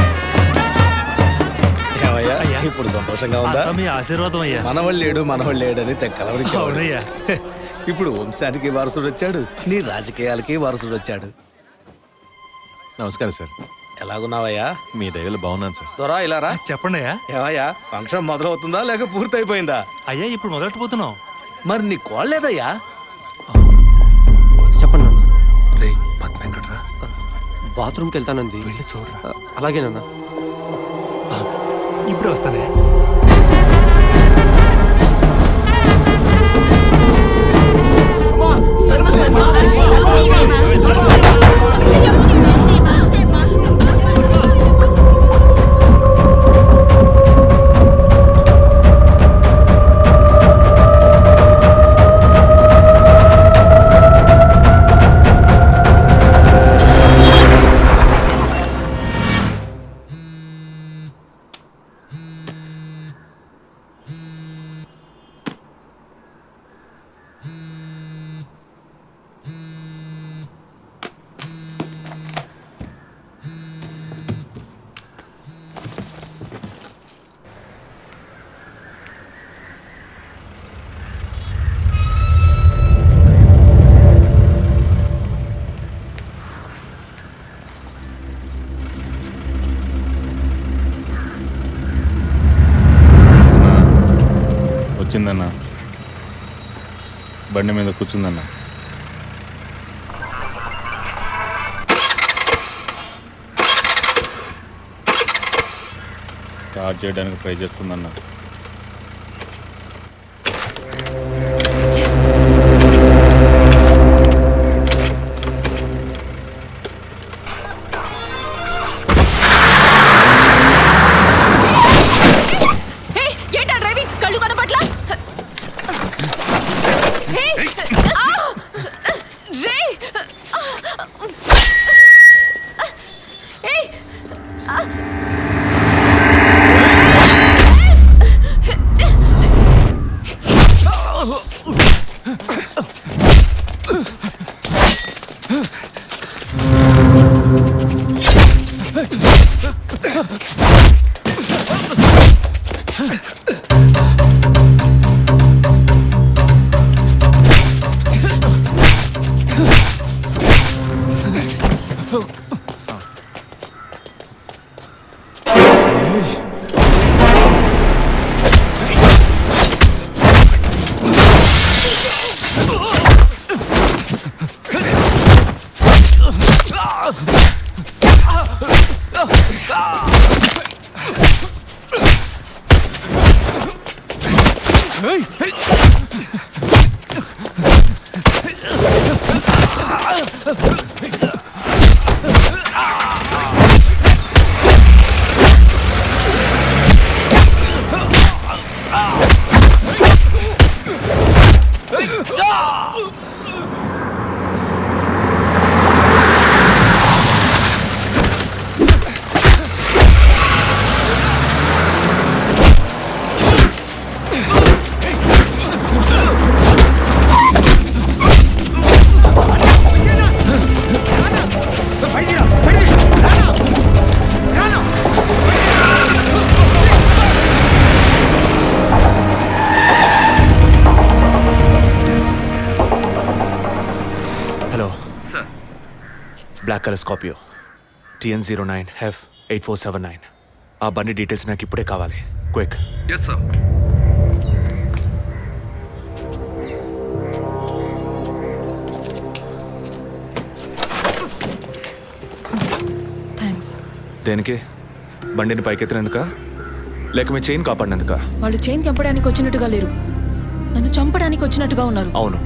అయ్యా, ఇప్పుడు సంతోషంగా ఉందా? అంతా మీ ఆశీర్వాదం అయ్యా. మనవాళ్ళు లేడు మనవాళ్ళు లేడని తెక్కలవరికి. అవునయ్యా. ఇప్పుడు వంశానికి వారసుడు వచ్చాడు, నీ రాజకీయాలకి వారసుడు వచ్చాడు. నమస్కారం సార్. ఎలాగున్నావయ్యా? మీ దయలో బాగున్నాను సార్. దొరా ఇలా రా. చెప్పండి అయ్యా. ఏవయ్యా, ఫంక్షన్ మొదలవుతుందా లేక పూర్తయిపోయిందా? అయ్యా ఇప్పుడు మొదలెట్టబోతున్నాం. మరి నీ కోళ్ళేదయ్యా? చెప్పండి నాన్న. రే పద్మ ఎక్కడరా? బాత్రూమ్కి వెళ్తానంది. వెళ్ళి చూడరా. అలాగేనన్నా. ఇప్పుడు వస్తానే. వచ్చిందన్నా, బండి మీద కూర్చుందన్నా. స్టార్ట్ చేయడానికి ట్రై చేస్తుందన్న. ఏంటా డ్రైవింగ్? కళ్ళు కనపట్లా? Black colour Scorpio TN09F8479. ఆ బండి డీటెయిల్స్ నాకు ఇప్పుడే కావాలి. క్విక్. Yes sir. థ్యాంక్స్. దేనికి? బండిని పైకెత్తినందుక లేక మీ చైన్ కాపాడినందుక? వాళ్ళు చైన్ తెంపడానికి వచ్చినట్టుగా లేరు, నన్ను చంపడానికి వచ్చినట్టుగా ఉన్నారు. అవును,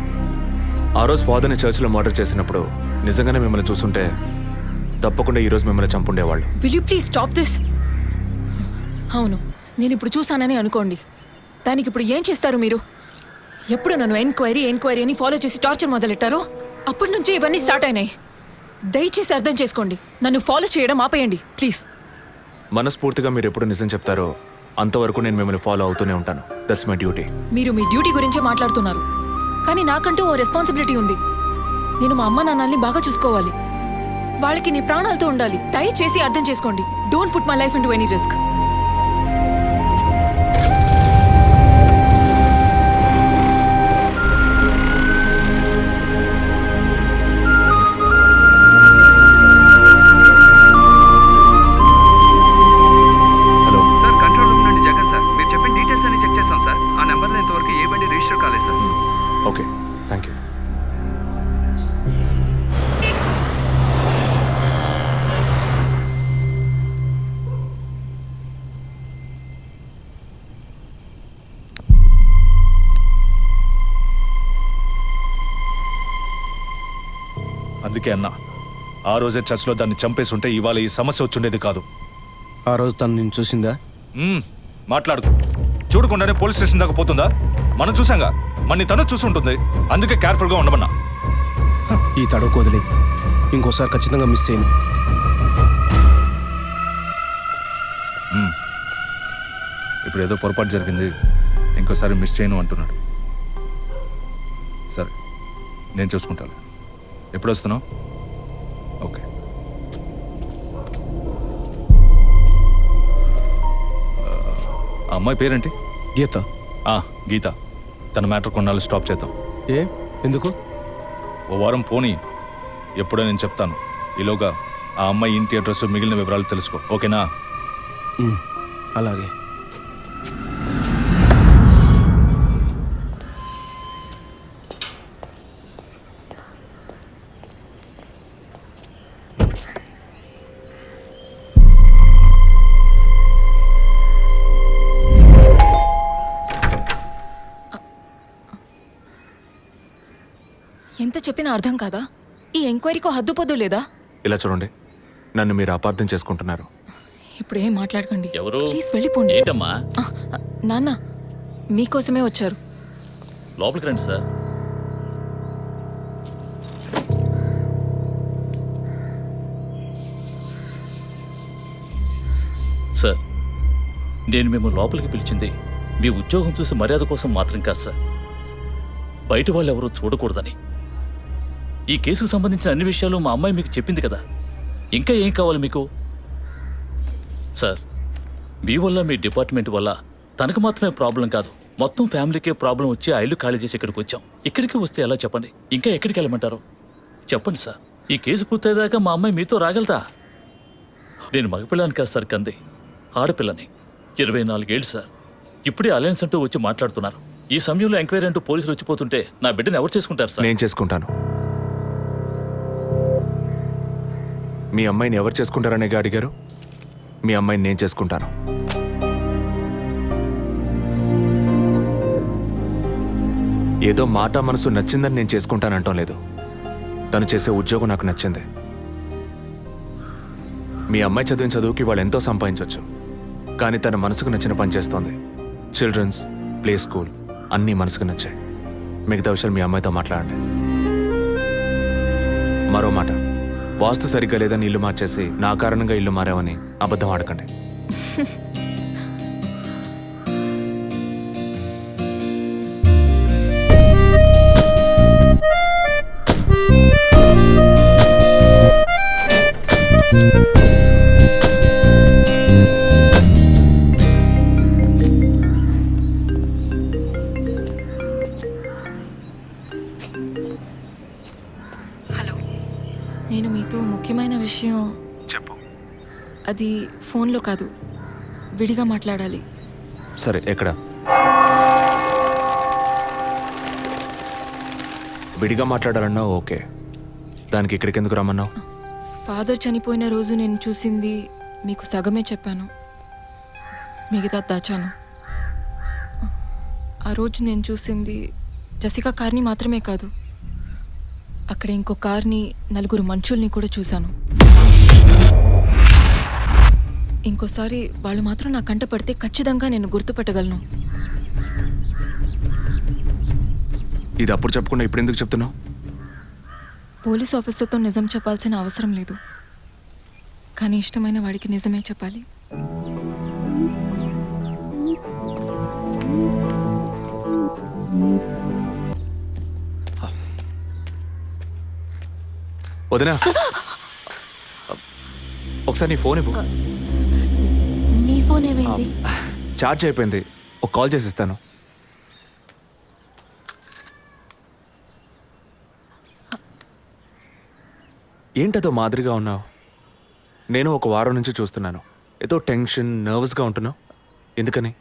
ఆ రోజు ఫాదర్ని చర్చిలో మర్డర్ చేసినప్పుడు నిజంగానే మిమ్మల్ని చూసుంటే తప్పకుండా ఈరోజు మిమ్మల్ని చంపుండేవాళ్ళు. Will you please stop this? అవును, నేను ఇప్పుడు చూసానని అనుకోండి, దానికి ఇప్పుడు ఏం చేస్తారు మీరు? ఎప్పుడు నన్ను ఎంక్వైరీ అని ఫాలో చేసి టార్చర్ మొదలెట్టారో అప్పటి నుంచి ఇవన్నీ స్టార్ట్ అయినాయి. దయచేసి అర్థం చేసుకోండి, నన్ను ఫాలో చేయడం ఆపేయండి ప్లీజ్. మనస్ఫూర్తిగా మీరు ఎప్పుడు నిజం చెప్తారో అంతవరకు నేను మిమ్మల్ని ఫాలో అవుతూనే ఉంటాను. That's my duty. మీరు మీ డ్యూటీ గురించే మాట్లాడుతున్నారు, కానీ నాకంటూ ఓ రెస్పాన్సిబిలిటీ ఉంది. నేను మా అమ్మ నాన్నల్ని బాగా చూసుకోవాలి, వాళ్ళకి నీ ప్రాణాలతో ఉండాలి. దయచేసి అర్థం చేసుకోండి. Don't put my life into any risk. Hello sir, control room నుండి జగన్ సార్. మీరు చెప్పిన డీటెయిల్స్ అన్ని చెక్ చేశాం సార్. ఆ నెంబర్లో ఇంతవరకు ఏ బండి రిజిస్టర్ కాలేదు సార్. Okay, thank you. అందుకే అన్నా, ఆ రోజే చర్చ్లో దాన్ని చంపేసి ఉంటే ఇవాళ ఈ సమస్య వచ్చుండేది కాదు. ఆ రోజు తను నేను చూసిందా? మాట్లాడుకో. చూడకుండానే పోలీస్ స్టేషన్ దాకా పోతుందా? మనం చూసాంగా, మన తను చూసి ఉంటుంది. అందుకే కేర్ఫుల్గా ఉండమన్నా. ఈ తడవకు వదిలే, ఇంకోసారి ఖచ్చితంగా మిస్ చేయను. ఇప్పుడు ఏదో పొరపాటు జరిగింది, ఇంకోసారి మిస్ చేయను అంటున్నాడు. సరే, నేను చూసుకుంటాను. ఎప్పుడు వస్తున్నావు? ఓకే. ఆ అమ్మాయి పేరేంటి? గీత. గీత. తన మ్యాటర్ కొన్నాళ్ళు స్టాప్ చేద్దాం. ఏ ఎందుకు? ఓ వారం పోనీ, ఎప్పుడో నేను చెప్తాను. ఈలోగా ఆ అమ్మాయి ఇంటి అడ్రస్, మిగిలిన వివరాలు తెలుసుకో. ఓకేనా? అలాగే. చెప్పినా అర్థం కాదా? ఈ ఎంక్వైరీకో హద్దుపొద్దు లేదా? ఇలా చూడండి, నన్ను మీరు అపార్థం చేసుకుంటున్నారు. ఇప్పుడు ఏం మాట్లాడకండి. ఎవరు? ప్లీజ్ వెళ్ళిపోండి. ఏంటమ్మా? నాన్న మీకోసమే వచ్చారు. లోపలికి రండి సార్. సార్, నేను మేము లోపలికి పిలిచింది మీ ఉద్యోగం చూసి మర్యాద కోసం మాత్రం కాదు సార్, బయట వాళ్ళు ఎవరూ చూడకూడదని. ఈ కేసుకు సంబంధించిన అన్ని విషయాలు మా అమ్మాయి మీకు చెప్పింది కదా, ఇంకా ఏం కావాలి మీకు? సార్, మీ వల్ల మీ డిపార్ట్మెంట్ వల్ల తనకు మాత్రమే ప్రాబ్లం కాదు, మొత్తం ఫ్యామిలీకే ప్రాబ్లం వచ్చి ఆ ఇల్లు ఖాళీ చేసి ఇక్కడికి వచ్చాం. ఇక్కడికి వస్తే ఎలా చెప్పండి? ఇంకా ఎక్కడికి వెళ్ళమంటారు చెప్పండి సార్. ఈ కేసు పూర్తయ్యేదాకా మా అమ్మాయి మీతో రాగలదా? నేను మగపిల్లని కాదు సార్, కంది ఆడపిల్లని. 24 ఏళ్ళు సార్. ఇప్పుడే అలయన్స్ అంటూ వచ్చి మాట్లాడుతున్నారు. ఈ సమయంలో ఎంక్వైరీ అంటూ పోలీసులు వచ్చిపోతుంటే నా బిడ్డను ఎవరు చేసుకుంటారు సార్? నేను చేసుకుంటాను. మీ అమ్మాయిని ఎవరు చేసుకుంటారనే అడిగారు. మీ అమ్మాయిని నేను చేసుకుంటాను. ఏదో మాట మనసు నచ్చిందని నేను చేసుకుంటానంటాం లేదు. తను చేసే ఉద్యోగం నాకు నచ్చింది. మీ అమ్మాయి చదివిన చదువుకి వాళ్ళు ఎంతో సంపాదించవచ్చు, కానీ తన మనసుకు నచ్చిన పని చేస్తోంది. చిల్డ్రన్స్ ప్లే స్కూల్ అన్నీ మనసుకు నచ్చాయి. మిగతా విషయాలు మీ అమ్మాయితో మాట్లాడండి. మరో మాట, వాస్తు సరిగ్గా లేదని ఇల్లు మార్చేసి నా కారణంగా ఇల్లు మారామని అబద్ధం ఆడకండి. నేను మీతో ముఖ్యమైన విషయం చెప్పు. అది ఫోన్లో కాదు, విడిగా మాట్లాడాలి. సరే, ఎక్కడ? విడిగా మాట్లాడాలన్నావు, ఓకే. దానికి ఇక్కడికి ఎందుకు రమ్మన్నావు? ఫాదర్ చనిపోయిన రోజు నేను చూసింది మీకు సగమే చెప్పాను, మిగతా దాచాను. ఆ రోజు నేను చూసింది జసికా కార్ని మాత్రమే కాదు, అక్కడ ఇంకో కార్ని, 4 మనుషుల్ని కూడా చూశాను. ఇంకోసారి వాళ్ళు మాత్రం నా కంట పడితే ఖచ్చితంగా నేను గుర్తుపట్టగలను. ఇది అప్పుడు చెప్పకుండా ఇప్పుడు ఎందుకు చెప్తున్నావు? పోలీస్ ఆఫీసర్తో నిజం చెప్పాల్సిన అవసరం లేదు, కానీ ఇష్టమైన వాడికి నిజమే చెప్పాలి. వదినా, ఒకసారి నీ ఫోన్ ఇవ్వు. నీ ఫోన్ ఏమైంది? ఛార్జ్ అయిపోయింది, ఒక కాల్ చేసి ఇస్తాను. ఏంటదో మాదిరిగా ఉన్నావు? నేను ఒక వారం నుంచి చూస్తున్నాను, ఏదో టెన్షన్, నర్వస్గా ఉంటున్నావు. ఎందుకని?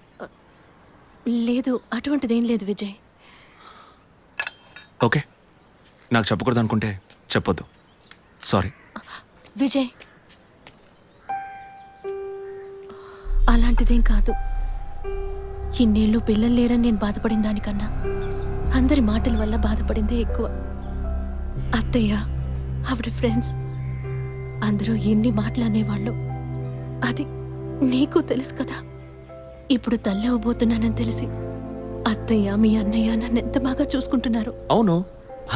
లేదు, అటువంటిదేం లేదు విజయ్. ఓకే, నాకు చెప్పకూడదు అనుకుంటే చెప్పొద్దు, సారీ. విజయ్, అలాంటిదేం కాదు. ఇన్నేళ్ళు పిల్లలు లేరని నేను బాధపడిన దానికన్నా అందరి మాటల వల్ల బాధపడిందే ఎక్కువ. అత్తయ్య, ఆవిడ ఫ్రెండ్స్ అందరూ ఎన్ని మాటలు అనేవాళ్ళు, అది నీకు తెలుసు కదా. ఇప్పుడు తల్లి అవ్వబోతున్నానని తెలిసి అత్తయ్య, మీ అన్నయ్య నన్ను ఎంత బాగా చూసుకుంటున్నారు. అవును,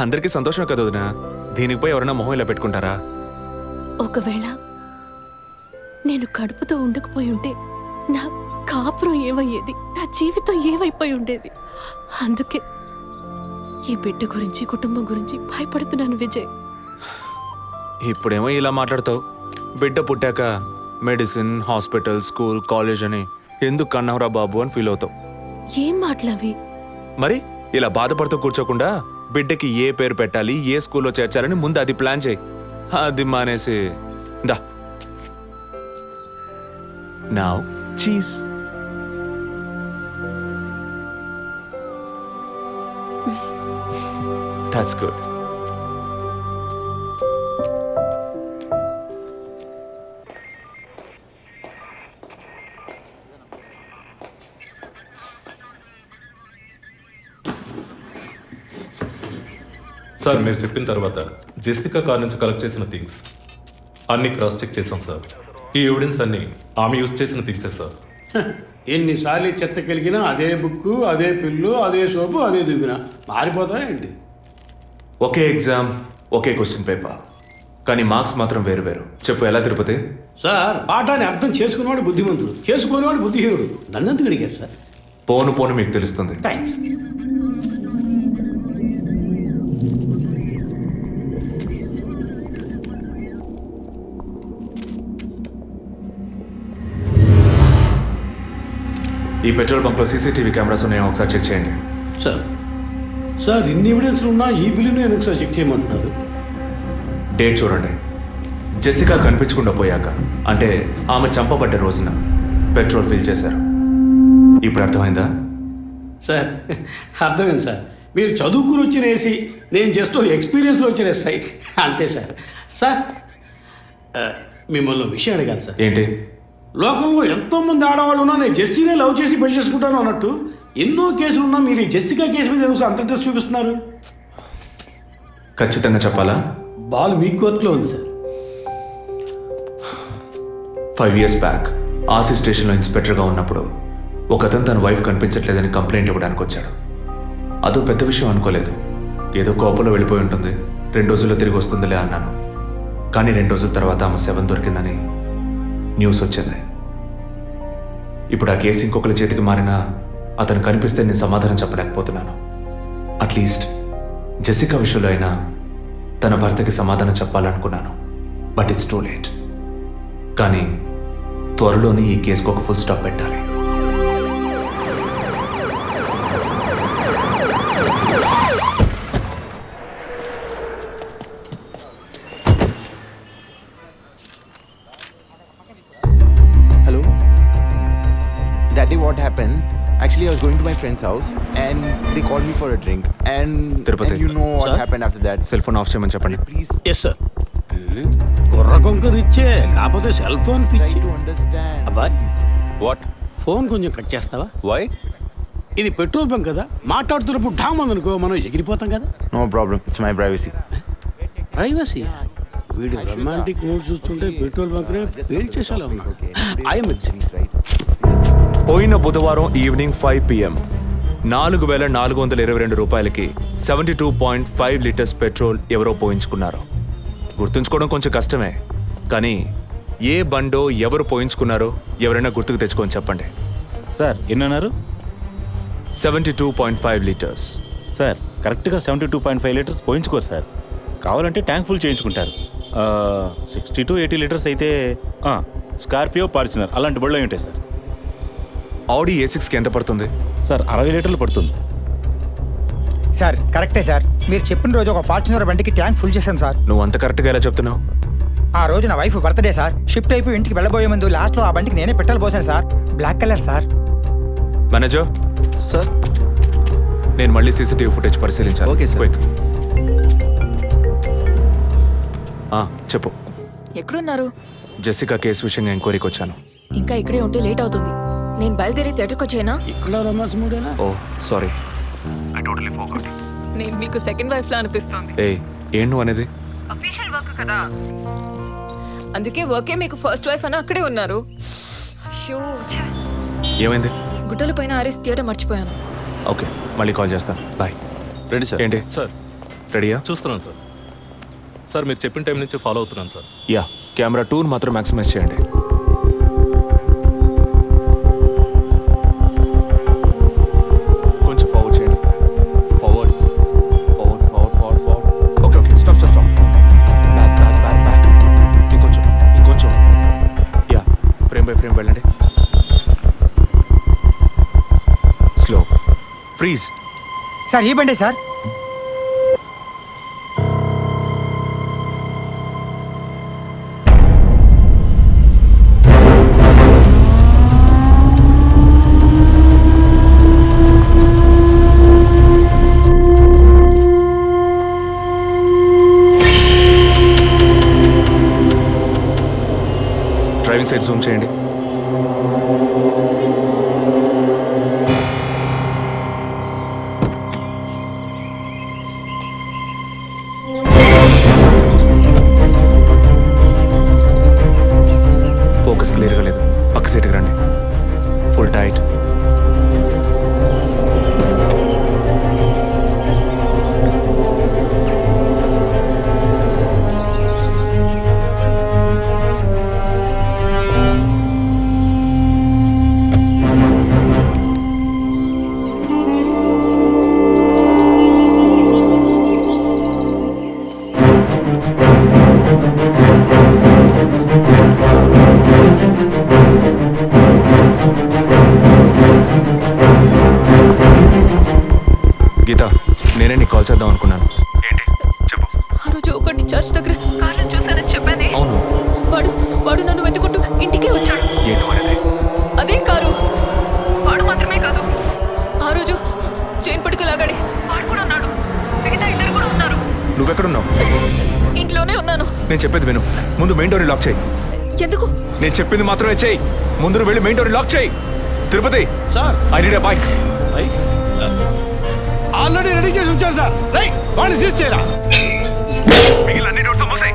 అందరికీ సంతోషమే కదా వదినా. దీనికి పోయి ఎవరైనా మొహం ఇలా పెట్టుకుంటారా? ఒకవేళ నేను కడుపుతో ఉండకపోయి ఉంటే నా కాపురం ఏమయ్యేది, నా జీవితం ఏమైపోయి ఉండేది. అందుకే ఈ బిడ్డ గురించి, కుటుంబం గురించి భయపడుతున్నాను విజయ్. ఇప్పుడేమో ఇలా మాట్లాడతావు. బిడ్డ పుట్టాక మెడిసిన్, హాస్పిటల్, స్కూల్, కాలేజ్ అని ఎందుకు కన్నావురా బాబు అని ఫీల్ అవుతావు. ఏం మాటలవి? మరి ఇలా బాధపడుతూ కూర్చోకుండా బిడ్డకి ఏ పేరు పెట్టాలి, ఏ స్కూల్లో చేర్చాలని ముందు అది ప్లాన్ చేయి. అది మానేసి దా now cheese. That's good. Sir మీరు చెప్పిన తర్వాత జెసికా కార్ నుంచి కలెక్ట్ చేసిన థింగ్స్ అన్ని క్రాస్ చెక్ చేశాం సార్. ఈ ఎవిడెన్స్ అన్ని ఆమె యూజ్ చేసిన థింగ్సే సార్. ఎన్నిసార్లు చెత్త కలిగినా అదే బుక్కు, అదే పిల్లు, అదే సోపు, అదే దువ్విన మారిపోతాయండి. ఒకే ఎగ్జామ్, ఒకే క్వశ్చన్ పేపర్, కానీ మార్క్స్ మాత్రం వేరు వేరు. చెప్పు ఎలా తిరుపతి? సార్ పాఠాన్ని అర్థం చేసుకునేవాడు బుద్ధిమంతుడు, చేసుకునేవాడు బుద్ధిహీనుడు. నన్నెందుకు అడిగారు సార్? పోను పోను మీకు తెలుస్తుంది. థ్యాంక్స్. ఈ పెట్రోల్ బంక్లో సీసీటీవీ కెమెరాస్ ఉన్నాయో ఒకసారి చెక్ చేయండి. సార్ సార్ ఇన్ని ఎవిడెన్స్లు ఉన్నా ఈ బిల్లును ఎందుకు సార్ చెక్ చేయమంటున్నారు? డేట్ చూడండి. జెసికా కనిపించకుండా పోయాక, అంటే ఆమె చంపబడ్డ రోజున పెట్రోల్ ఫిల్ చేశారు. ఇప్పుడు అర్థమైందా? సార్ అర్థమైంది సార్. మీరు చదువుకుని వచ్చిన ఏసీ, నేను జస్ట్ ఎక్స్పీరియన్స్లో వచ్చిన ఎస్ఐ, అంతే సార్. సార్ మిమ్మల్ని విషయం అడగాలి సార్. ఏంటి? లోకంలో ఎంతోమంది ఆడవాళ్ళు ఉన్నా నేను జెస్సీనే లవ్ చేసి పెళ్లి చేసుకుంటాను అన్నట్టు ఎన్నో కేసులు ఉన్నా మీరు ఈ జెస్సికా కేసు మీద ఎందుకు అంత ఇంట్రెస్ట్ చూపిస్తున్నారు? ఖచ్చితంగా చెప్పాలా? బాల్ మీ కోర్టులో ఉంది సార్. 5 years బ్యాక్ ఆర్సీ స్టేషన్లో ఇన్స్పెక్టర్గా ఉన్నప్పుడు ఒకతను తన వైఫ్ కనిపించట్లేదని కంప్లైంట్ ఇవ్వడానికి వచ్చాడు. అదో పెద్ద విషయం అనుకోలేదు. ఏదో కోపంలో వెళ్ళిపోయి ఉంటుంది, 2 రోజుల్లో తిరిగి వస్తుందిలే అన్నాను. కానీ 2 రోజుల తర్వాత ఆమె శవం దొరికిందని న్యూస్ వచ్చింది. ఇప్పుడు ఆ కేసు ఇంకొకరి చేతికి మారినా అతను కనిపిస్తే నేను సమాధానం చెప్పలేకపోతున్నాను. అట్లీస్ట్ జెసికా విషయంలో అయినా తన భర్తకి సమాధానం చెప్పాలనుకున్నాను. But it's too late. కానీ త్వరలోనే ఈ కేసుకు ఒక ఫుల్ స్టాప్ పెట్టాలి. Hello? Daddy, what happened? Actually, I was going to my friend's house and they called me for a drink. And you know what happened after that. Cell phone off చేయమని చెప్పండి. Please yes sir. కుర్ర కొంకరు ఇచ్చే, కాకపోతే cell phone try to understand. అబ్బాయ్ what? Phone కొంచెం cut చేస్తావా? Why? ఇది పెట్రోల్ బంక్ కదా, మాట్లాడుతున్నప్పుడు ఢామ్ అనుకో మనం ఎగిరిపోతాం కదా. No problem. It's my privacy. Privacy. వీడు రొమాంటిక్ మూడ్ చూస్తుంటే పెట్రోల్ బంక్ నే ఫెయిల్ చేసేలా ఉన్నాడు. I'm Right? పోయిన బుధవారం ఈవినింగ్ 5 PM 4,422 రూపాయలకి 72.5 లీటర్స్ పెట్రోల్ ఎవరో పోయించుకున్నారు. గుర్తుంచుకోవడం కొంచెం కష్టమే, కానీ ఏ బండో ఎవరు పోయించుకున్నారో ఎవరైనా గుర్తుకు తెచ్చుకొని చెప్పండి. సార్ ఎన్నన్నారు? 72.5 లీటర్స్. సార్ కరెక్ట్గా 72.5 లీటర్స్ పోయించుకోరు సార్. కావాలంటే ట్యాంక్ ఫుల్ చేయించుకుంటారు. 60 to 80 లీటర్స్ అయితే స్కార్పియో, ఫార్చునర్ అలాంటి బళ్ళు అయి ఉంటాయి సార్. ఆడి A6కి ఎంత పడుతుంది? సార్ 60 లీటర్లు పడుతుంది. సార్ కరెక్టే సార్. మీరు చెప్పిన రోజు ఒక ఫార్చునర్ బండికి ట్యాంక్ ఫుల్ చేశాను సార్. నువ్వు అంత కరెక్ట్గా ఎలా చెప్తున్నావు? ఆ రోజు నా వైఫ్ బర్త్డే సార్. షిఫ్ట్ అయిపోయి ఇంటికి వెళ్ళబోయే ముందు లాస్ట్లో ఆ బండికి నేనే పెట్రోల్ పోసాను sir. Black colour sir. Manager Sir? నేను మళ్ళీ సీసీటీవీ ఫుటేజ్ పరిశీలించాను. Okay, sir. Quick. చెప్పు. ఎక్కడున్నారు? జెసికా కేసు విషయంగా ఎంక్వైరీకి వచ్చాను. ఇంకా ఇక్కడే ఉంటే లేట్ అవుతుంది. నేను బయలుదేరి థియేటర్కి వచ్చేనా? ఇక్కడ రొమాన్స్ మూడేనా? ఓ సారీ. నేను మీకు సెకండ్ వైఫ్ లా అనిపిస్తుంది. ఏం నువ్వు అనేది? అందుకే వర్కే మీకు ఫస్ట్ వైఫ్ అని అక్కడే ఉన్నారు. అయ్యో, ఏమైంది? గుడ్డల పైన ఆరేసి థియేటర్ మర్చిపోయాను. ఓకే, మళ్ళీ కాల్ చేస్తాను. బాయ్. Ready sir. ఏంటి సార్ రెడీయా? చూస్తున్నాను సార్. సార్ మీరు చెప్పిన టైం నుంచి ఫాలో అవుతున్నాను సార్. యా, కెమెరా 2 మాత్రం మ్యాక్సిమైజ్ చేయండి. కొంచెం ఫార్వర్డ్ చేయండి. Forward forward forward forward forward. Okay okay, stop stop stop. Back back back back. ఇంకొంచెం ఇంకొంచెం. యా, ఫ్రేమ్ బై ఫ్రేమ్ వెళ్ళండి. స్లో. ఫ్రీజ్. సార్ ఈ బండే సార్. డ్రైవింగ్ సైడ్ జూమ్ చేయండి. ఫోకస్ క్లియర్గా లేదు. పక్క సీట్కి రండి. Full tight. గీత, నేనే నీకు కాల్ చేద్దాం అనుకున్నాను. ఏంటి చెప్పు. ఆ రోజు ఒకటి చర్చ్ దగ్గర కార్లో చూసానని చెప్పానే. అవును. వాడు నన్ను వెతుకుంటూ ఇంటికే వచ్చాడు. ఏంటి వాడిది? అదే కారు. వాడు మాత్రమే కాదు, ఆ రోజు చైన్ పట్టుకు లాగాడి వాడు కూడా ఉన్నాడు. మిగతా ఇద్దరు కూడా ఉన్నారు. నువ్వెక్కడున్నావు? ఇంట్లోనే ఉన్నాను. నేను చెప్పేది విను. ముందు మెయిన్ డోర్ని లాక్ చేయి. ఎందుకు? నేను చెప్పింది మాత్రమే చేయి. ముందు నువ్వు వెళ్ళి మెయిన్ డోర్ని లాక్ చేయి. Tirupati sir, I need a bike. Already ready చేసి ఉంచారు సార్. రైట్, వాడిని సీజ్ చేయరా. మిగిలిన డోర్స్ మూసేయ్.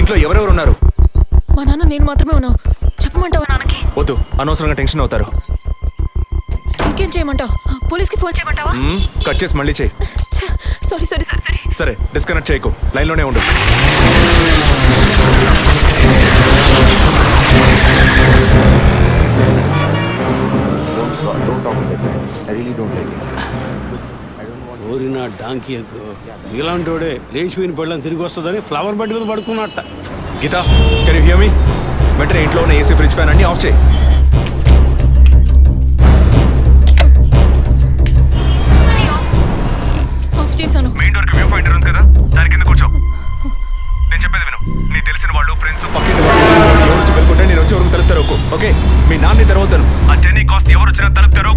ఇంట్లో ఎవరెవరు ఉన్నారు? మా నాన్న నేను మాత్రమే ఉన్నావు. చెప్పమంటావా నాన్నకి? వద్దు, అనవసరంగా టెన్షన్ అవుతారు. ఇంకేం చేయమంటావు? పోలీస్కి ఫోన్ చేయమంటావా? కట్ చేసి మళ్ళీ చేయి. సారీ. సరే, డిస్కనెక్ట్ చేయకు, లైన్లోనే ఉండు. Don't talk like that. I really don't like it. ఓరినా డాంకీ ఎగ్గు, ఇలాంటోడే లేచిపోయిన పెళ్ళని తిరిగి వస్తుందని ఫ్లవర్ బెడ్ మీద పడుకున్నట్ట. Geetha, can you hear me? వెంటనే ఇంట్లో ఉన్న ఏసీ, ఫ్రిడ్జ్, ఫ్యాన్ అన్ని ఆఫ్ చేయి. ఆఫ్ చేశాను. మెయిన్ డోర్ కి వ్యూ పాయింట్ ఉంది కదా, దాని కింద కూర్చో. నేను చెప్పేది విను. నీ తెలిసిన వాళ్ళు, ఫ్రెండ్స్, పక్కింటి వాళ్ళు ఎవరు వచ్చి వెళ్ళుకుంటే నేను వచ్చే వరకు తలుపు తెరవకు. ఓకే? మీ నాన్ని తెరవద్దాను. ఆ జర్నీ కాస్ట్ ఎవరు వచ్చినా తలుపు తెరవకు.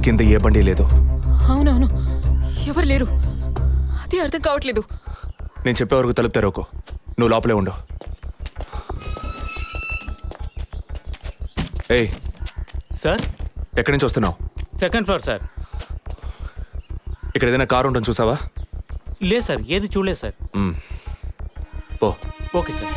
కింద ఏ బండి లేదు. అవునవును, ఎవరు లేరు. అదే అర్థం కావట్లేదు. నేను చెప్పే వరకు తలుపు తెరవకు. నువ్వు లోపలే ఉండు. ఏయ్ సార్, ఎక్కడి నుంచి వస్తున్నావు? Second floor sir. ఇక్కడ ఏదైనా కారు ఉంటుంది చూసావా? లేదు సార్, ఏది చూడలేదు సార్. పో. Okay sir.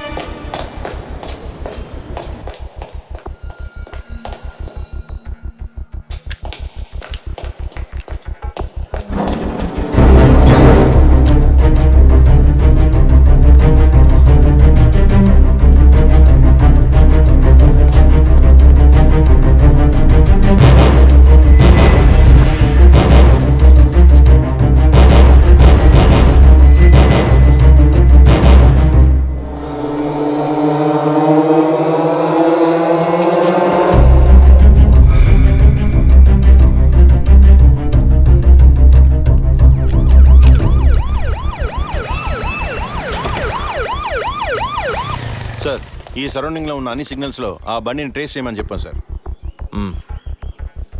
సార్, ఈ సరౌండింగ్లో ఉన్న అన్ని సిగ్నల్స్లో ఆ బండిని ట్రేస్ చేయమని చెప్పాను సార్.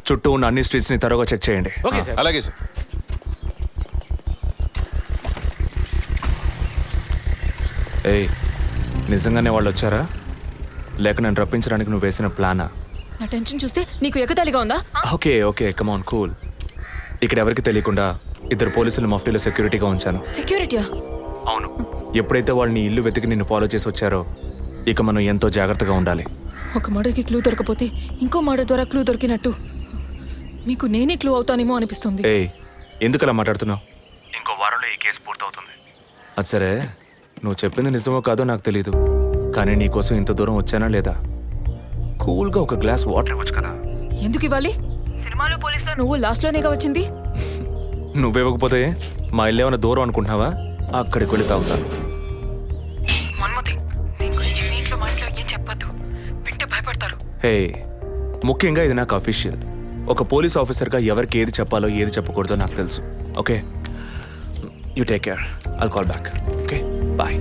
చుట్టూ ఉన్న అన్ని స్ట్రీట్స్ని తరోగా చెక్ చేయండి. Okay sir. అలాగే సార్. ఏయ్, నిజంగానే వాళ్ళు వచ్చారా, లేక నన్ను రప్పించడానికి నువ్వు వేసిన ప్లానా? నా టెన్షన్ చూస్తే నీకు ఎగతాళిగా ఉందా? ఓకే, కమాన్, కూల్. ఇక్కడ ఎవరికి తెలియకుండా ఇద్దరు పోలీసులు మఫ్టీలో సెక్యూరిటీగా ఉంచాను. సెక్యూరిటీయా? అవును. ఎప్పుడైతే వాళ్ళు నీ ఇల్లు వెతికి నిన్ను ఫాలో చేసి వచ్చారో ఇక మనం ఎంతో జాగ్రత్తగా ఉండాలి. ఒక మర్డర్కి క్లూ దొరకపోతే ఇంకో మర్డర్ ద్వారా క్లూ దొరికినట్టు మీకు నేనే క్లూ అవుతానేమో అనిపిస్తుంది. ఏయ్, ఎందుకు అలా మాట్లాడుతున్నావు? ఇంకో వారంలో ఈ కేసు పూర్తవుతుంది. అది సరే, నువ్వు చెప్పింది నిజమో కాదో నాకు తెలీదు, కానీ నీకోసం ఇంత దూరం వచ్చానా లేదా? కూల్గా ఒక గ్లాస్ వాటర్ ఇవ్వచ్చు కదా. ఎందుకు ఇవ్వాలి? సినిమాలో పోలీసులో నువ్వు లాస్ట్లోనేగా వచ్చింది. నువ్వివ్వకపోతే మా ఇల్లు ఏమైనా దూరం అనుకుంటున్నావా? అక్కడికి వెళ్ళి తాగుతాను. హే, ముఖ్యంగా ఇది నాకు అఫీషియల్. ఒక పోలీస్ ఆఫీసర్గా ఎవరికి ఏది చెప్పాలో ఏది చెప్పకూడదో నాకు తెలుసు. Okay, you take care. I'll call back. Okay, bye.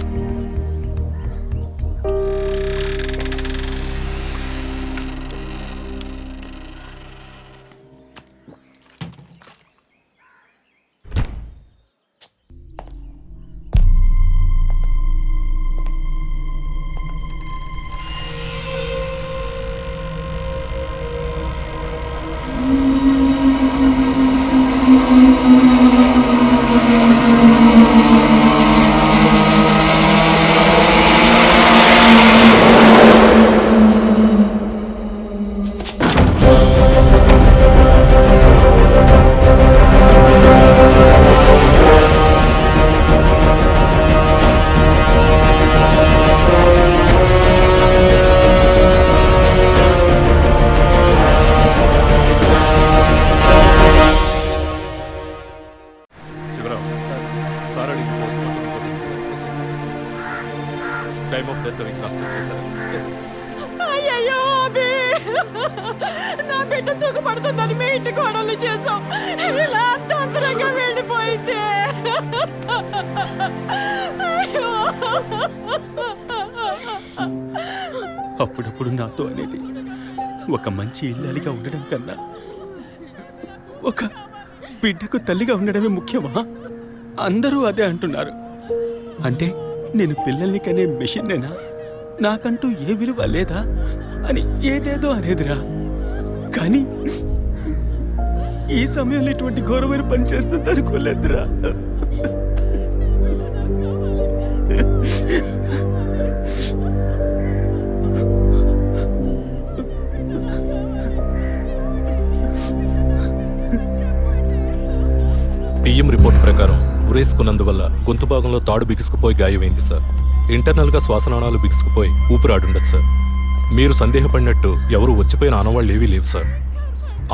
Time of death కాస్ట్ చేశారు. అయ్యయ్యో అభి, నా బిడ్డ సుఖపడుతుందని మీ ఇంటి కోడలు చేసాం, ఇలా అర్థాంతరంగా వెళ్ళిపోయింది. అయ్యో. అప్పుడప్పుడు నాతో అనేది ఒక మంచి ఇల్లాలిగా ఉండడం కన్నా ఒక బిడ్డకు తల్లిగా ఉండడమే ముఖ్యమా? అందరూ అదే అంటున్నారు. అంటే నేను పిల్లల్ని కనే మెషిన్నేనా? నాకంటూ ఏ విలువ లేదా అని ఏదేదో అనేదిరా. కానీ ఈ సమయంలో ఇటువంటి ఘోరమైన పని చేస్తుంది అనుకోలేదురా. పిఎం రిపోర్ట్ ప్రకారం ఉరేసుకున్నందువల్ల గొంతు భాగంలో తాడు బిగుసుకుపోయి గాయమైంది సార్. ఇంటర్నల్గా శ్వాసనాళాలు బిగుసుకుపోయి ఊపిరాడుండదు సార్. మీరు సందేహపడినట్టు ఎవరు వచ్చిపోయిన ఆనవాళ్ళు ఏవీ లేవు సార్.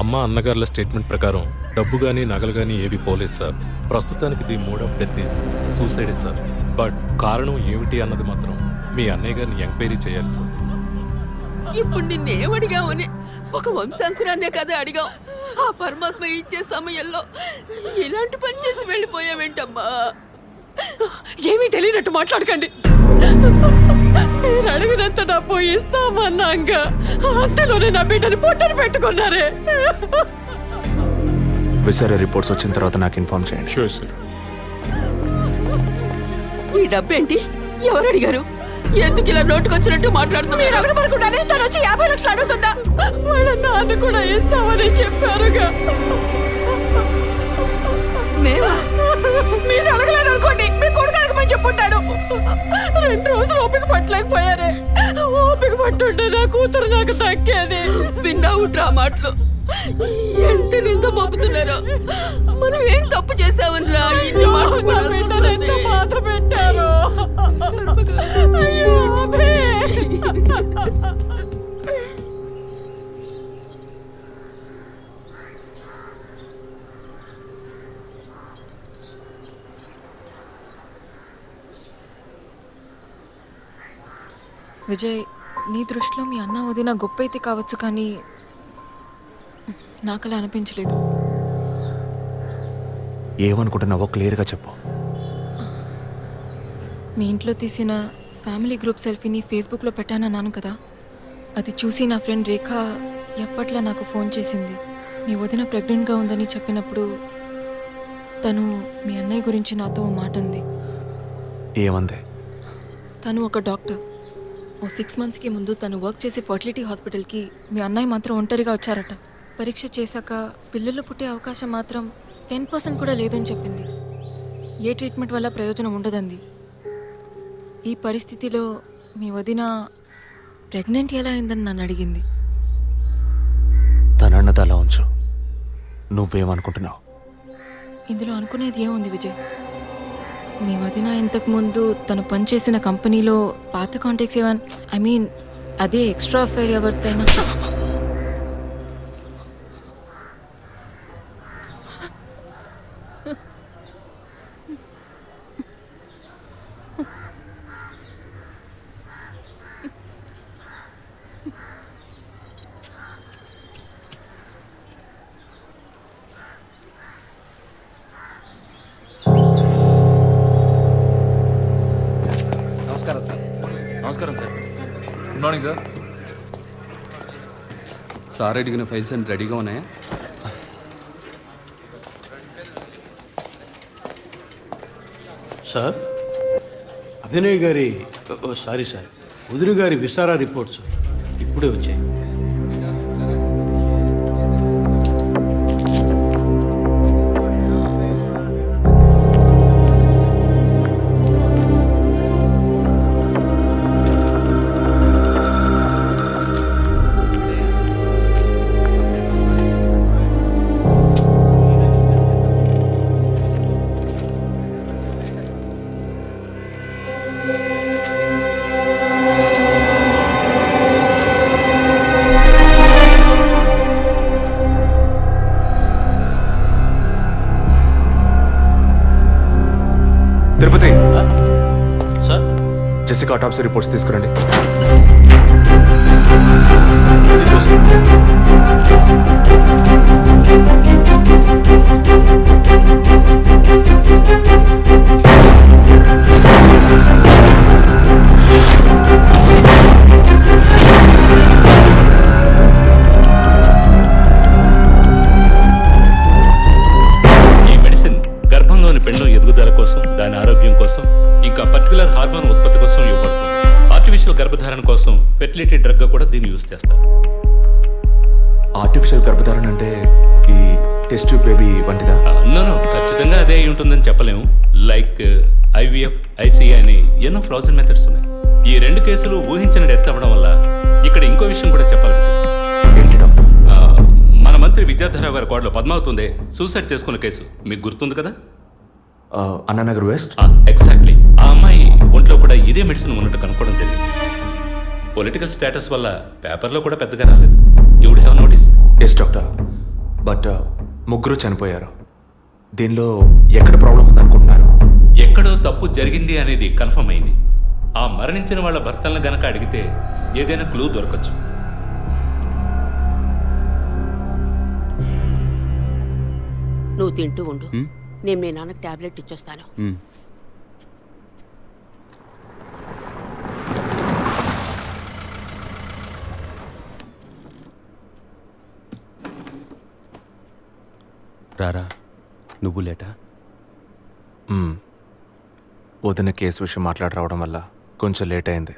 అమ్మ అన్నగారుల స్టేట్మెంట్ ప్రకారం డబ్బు కానీ నగలు కానీ ఏవి పోలేదు సార్. ప్రస్తుతానికి the mode of death is సూసైడే సార్. బట్ కారణం ఏమిటి అన్నది మాత్రం మీ అన్నయ్య గారిని ఎంక్వైరీ చేయాలి సార్. ఇప్పుడు నిన్నేమడిగావని ఒక వంశాంకురాన్నే కదా అడిగాం. ఆ పరమాత్మ ఇచ్చే సమయంలో ఇలాంటి పని చేసి వెళ్ళిపోయావేంటమ్మా? ఏమీ తెలియనట్టు మాట్లాడకండి. మీరు అడిగినంత డబ్బు ఇస్తామన్నాక అంతలోనే నా బిడ్డని పొట్టను పెట్టుకున్నారే. విసారా రిపోర్ట్స్ వచ్చిన తర్వాత నాకు ఇన్ఫార్మ్ చేయండి. Sure sir. ఈ డబ్బేంటి? ఎవరు అడిగారు? ఎందుకు ఇలా నోటుకొచ్చినట్టు మాట్లాడుతూ మీరు అడగబడకుండానే తను వచ్చి 50 లక్షలు అడుగుతుందా? వాళ్ళ నాన్న కూడా ఇస్తామని చెప్పారుగా. మీరు అడగలేదు అనుకోండి, మీ కొడుకు అడగమని చెప్పుంటాడు. 2 రోజులు ఓపిక పట్టలేకపోయారే. ఓపిక పట్టుంటే నా కూతురు నాకు దక్కేది. విన్నావుట్రా మాటలు ఎంత నింద మోపుతున్నారో. మనం ఏం తప్పు చేసామని రా ఇన్ని మాటలు ఎంత బాధ పెట్టారు. అయ్యో విజయ్, నీ దృష్టిలో మీ అన్న వదిన గొప్ప అయితే కావచ్చు, కానీ నాకు అలా అనిపించలేదు. ఏమనుకుంటున్నావో క్లియర్గా చెప్పు. మీ ఇంట్లో తీసిన ఫ్యామిలీ గ్రూప్ సెల్ఫీని ఫేస్బుక్లో పెట్టానన్నాను కదా, అది చూసి నా ఫ్రెండ్ రేఖ ఎప్పట్లా నాకు ఫోన్ చేసింది. మీ వదిన ప్రెగ్నెంట్గా ఉందని చెప్పినప్పుడు తను మీ అన్నయ్య గురించి నాతో ఓ మాట అంది. ఏమంది? తను ఒక డాక్టర్. ఓ 6 monthsకి ముందు తను వర్క్ చేసే ఫర్టిలిటీ హాస్పిటల్కి మీ అన్నయ్య మాత్రం ఒంటరిగా వచ్చారట. పరీక్ష చేశాక పిల్లలు పుట్టే అవకాశం మాత్రం 10% కూడా లేదని చెప్పింది. ఏ ట్రీట్మెంట్ వల్ల ప్రయోజనం ఉండదంది. ఈ పరిస్థితిలో మీ వదిన ప్రెగ్నెంట్ ఎలా అయిందని నన్ను అడిగింది. తనన్నది అలా ఉంచు. నువ్వేమనుకుంటున్నావు? ఇందులో అనుకునేది ఏముంది విజయ్? మీ వదిన ఇంతకు ముందు తను పనిచేసిన కంపెనీలో పాత కాంటాక్ట్స్ ఏమైనా అదే ఎక్స్ట్రా అఫైర్ ఎవరితైనా నమస్కారం సార్. నమస్కారం sir. Good morning sir. Sir అడిగిన ఫైల్స్ అన్ని రెడీగా ఉన్నాయా? సార్, అభినయ్ గారి సారీ సార్, వదిన గారి విసారా రిపోర్ట్స్ ఇప్పుడే వచ్చాయి. తిరుపతి, సార్, జెసికా ఆటాప్సీ రిపోర్ట్స్ తీసుకురండి. ఈ మెడిసిన్ గర్భంలోని పిండం ఎదుగుదల కోసం, దాని ఆరోగ్యం కోసం, ఇంకా పర్టికులర్ హార్మోన్ ఉత్పత్తి కోసం ఇవ్వబడుతుంది. ఆర్టిఫిషియల్ గర్భధారణ కోసం ఫెర్టిలిటీ డ్రగ్ గా కూడా దీన్ని యూజ్ చేస్తారు. ఆర్టిఫిషియల్ గర్భధారణ అంటే ఈ టెస్ట్ ట్యూబ్ బేబీ వంటిదా? నో ఖచ్చితంగా అదే అయి ఉంటుందని చెప్పలేము. లైక్ ఐవీఎఫ్, ఐసీఐ అని ఎన్నో ఫ్రోజన్ మెథడ్స్ ఉన్నాయి. ఈ రెండు కేసులు ఊహించిన డెత్ అవ్వడం వల్ల ఇక్కడ ఇంకో విషయం కూడా చెప్పాలి. ఏంటి డాక్టర్? మన మంత్రి విద్యాధరరావు గారి కోడలో పద్మావతి సూసైడ్ చేసుకున్న కేసు మీకు గుర్తుంది కదా? అన్నానగర్ వెస్ట్. ఎగ్జాక్ట్లీ. ఆ అమ్మాయి ఒంట్లో కూడా ఇదే మెడిసిన్ ఉన్నట్టు కనుక్కోవడం జరిగింది. పొలిటికల్ స్టేటస్ వల్ల పేపర్లో కూడా పెద్దగా రాలేదు. You would have notice. Yes doctor, but ముగ్గురు చనిపోయారు. దీనిలో ఎక్కడ ప్రాబ్లం ఉందనుకుంటున్నారు? ఎక్కడో తప్పు జరిగింది అనేది కన్ఫర్మ్ అయింది. ఆ మరణించిన వాళ్ళ భర్తలను గనక అడిగితే ఏదైనా క్లూ దొరకచ్చు. నువ్వు తింటూ ఉండు, నేను మీ నాన్నకు టాబ్లెట్ ఇచ్చొస్తాను. రారా, నువ్వు లేటా? వదిన కేసు విషయం మాట్లాడి రావడం వల్ల కొంచెం లేట్ అయింది.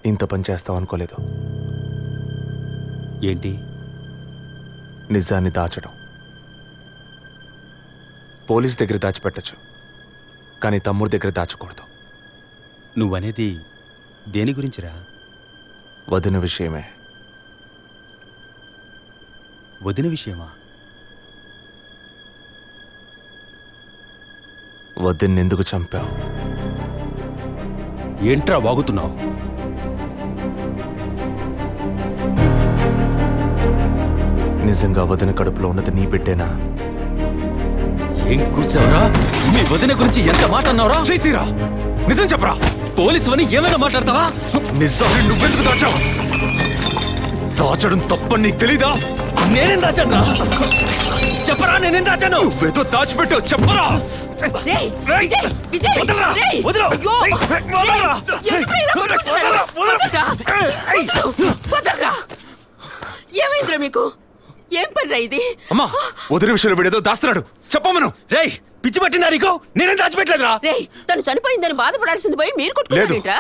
ఇంత పని చేస్తావు అనుకోలేదు. ఏంటి? నిజాన్ని దాచడం. పోలీస్ దగ్గర దాచిపెట్టచ్చు, కానీ తమ్ముడి దగ్గర దాచకూడదు. నువ్వనేది దేని గురించిరా? వదిన విషయమే. వదిన విషయమా? వదిన్ని ఎందుకు చంపావు? ఏంట్రా వాగుతున్నావు? నిజంగా వదిన కడుపులో ఉన్నది నీ బిడ్డేనా? ఏం కూర్చావురా? మీ వదిన గురించి ఎంత మాట అన్నావురా? చేతిరా, నిజం చెప్పరా. పోలీసు అని ఏమైనా మాట్లాడతావా? నిజాన్ని నువ్వెందుకు దాచావు? దాచడం తప్పని నీకు తెలీదా? నేనేం దాచాను? చెప్పరా, నేనేం దాచాను? నువ్వేదో దాచిపెట్టావు, చెప్పరా. రేయ్, విజయ్, విజయ్, వదలరా, రేయ్, వదలరా, అయ్యో, వదలరా, రేయ్, ఎందుకు ఇలా కొట్టుకుంటున్నారు? వదలరా, వదలరా. ఏమైందిరా మీకు? ఏం పనిరా ఇది? అమ్మా, వదిన విషయంలో వీడేదో దాస్తున్నాడు, చెప్పమను. రేయ్, పిచ్చి పట్టిందా నీకు? నేనేం దాచిపెట్టలేదురా. రేయ్, తను చనిపోయిందని బాధపడాల్సింది పోయి మీరు లేదు, కొట్టుకున్నారేంట్రా?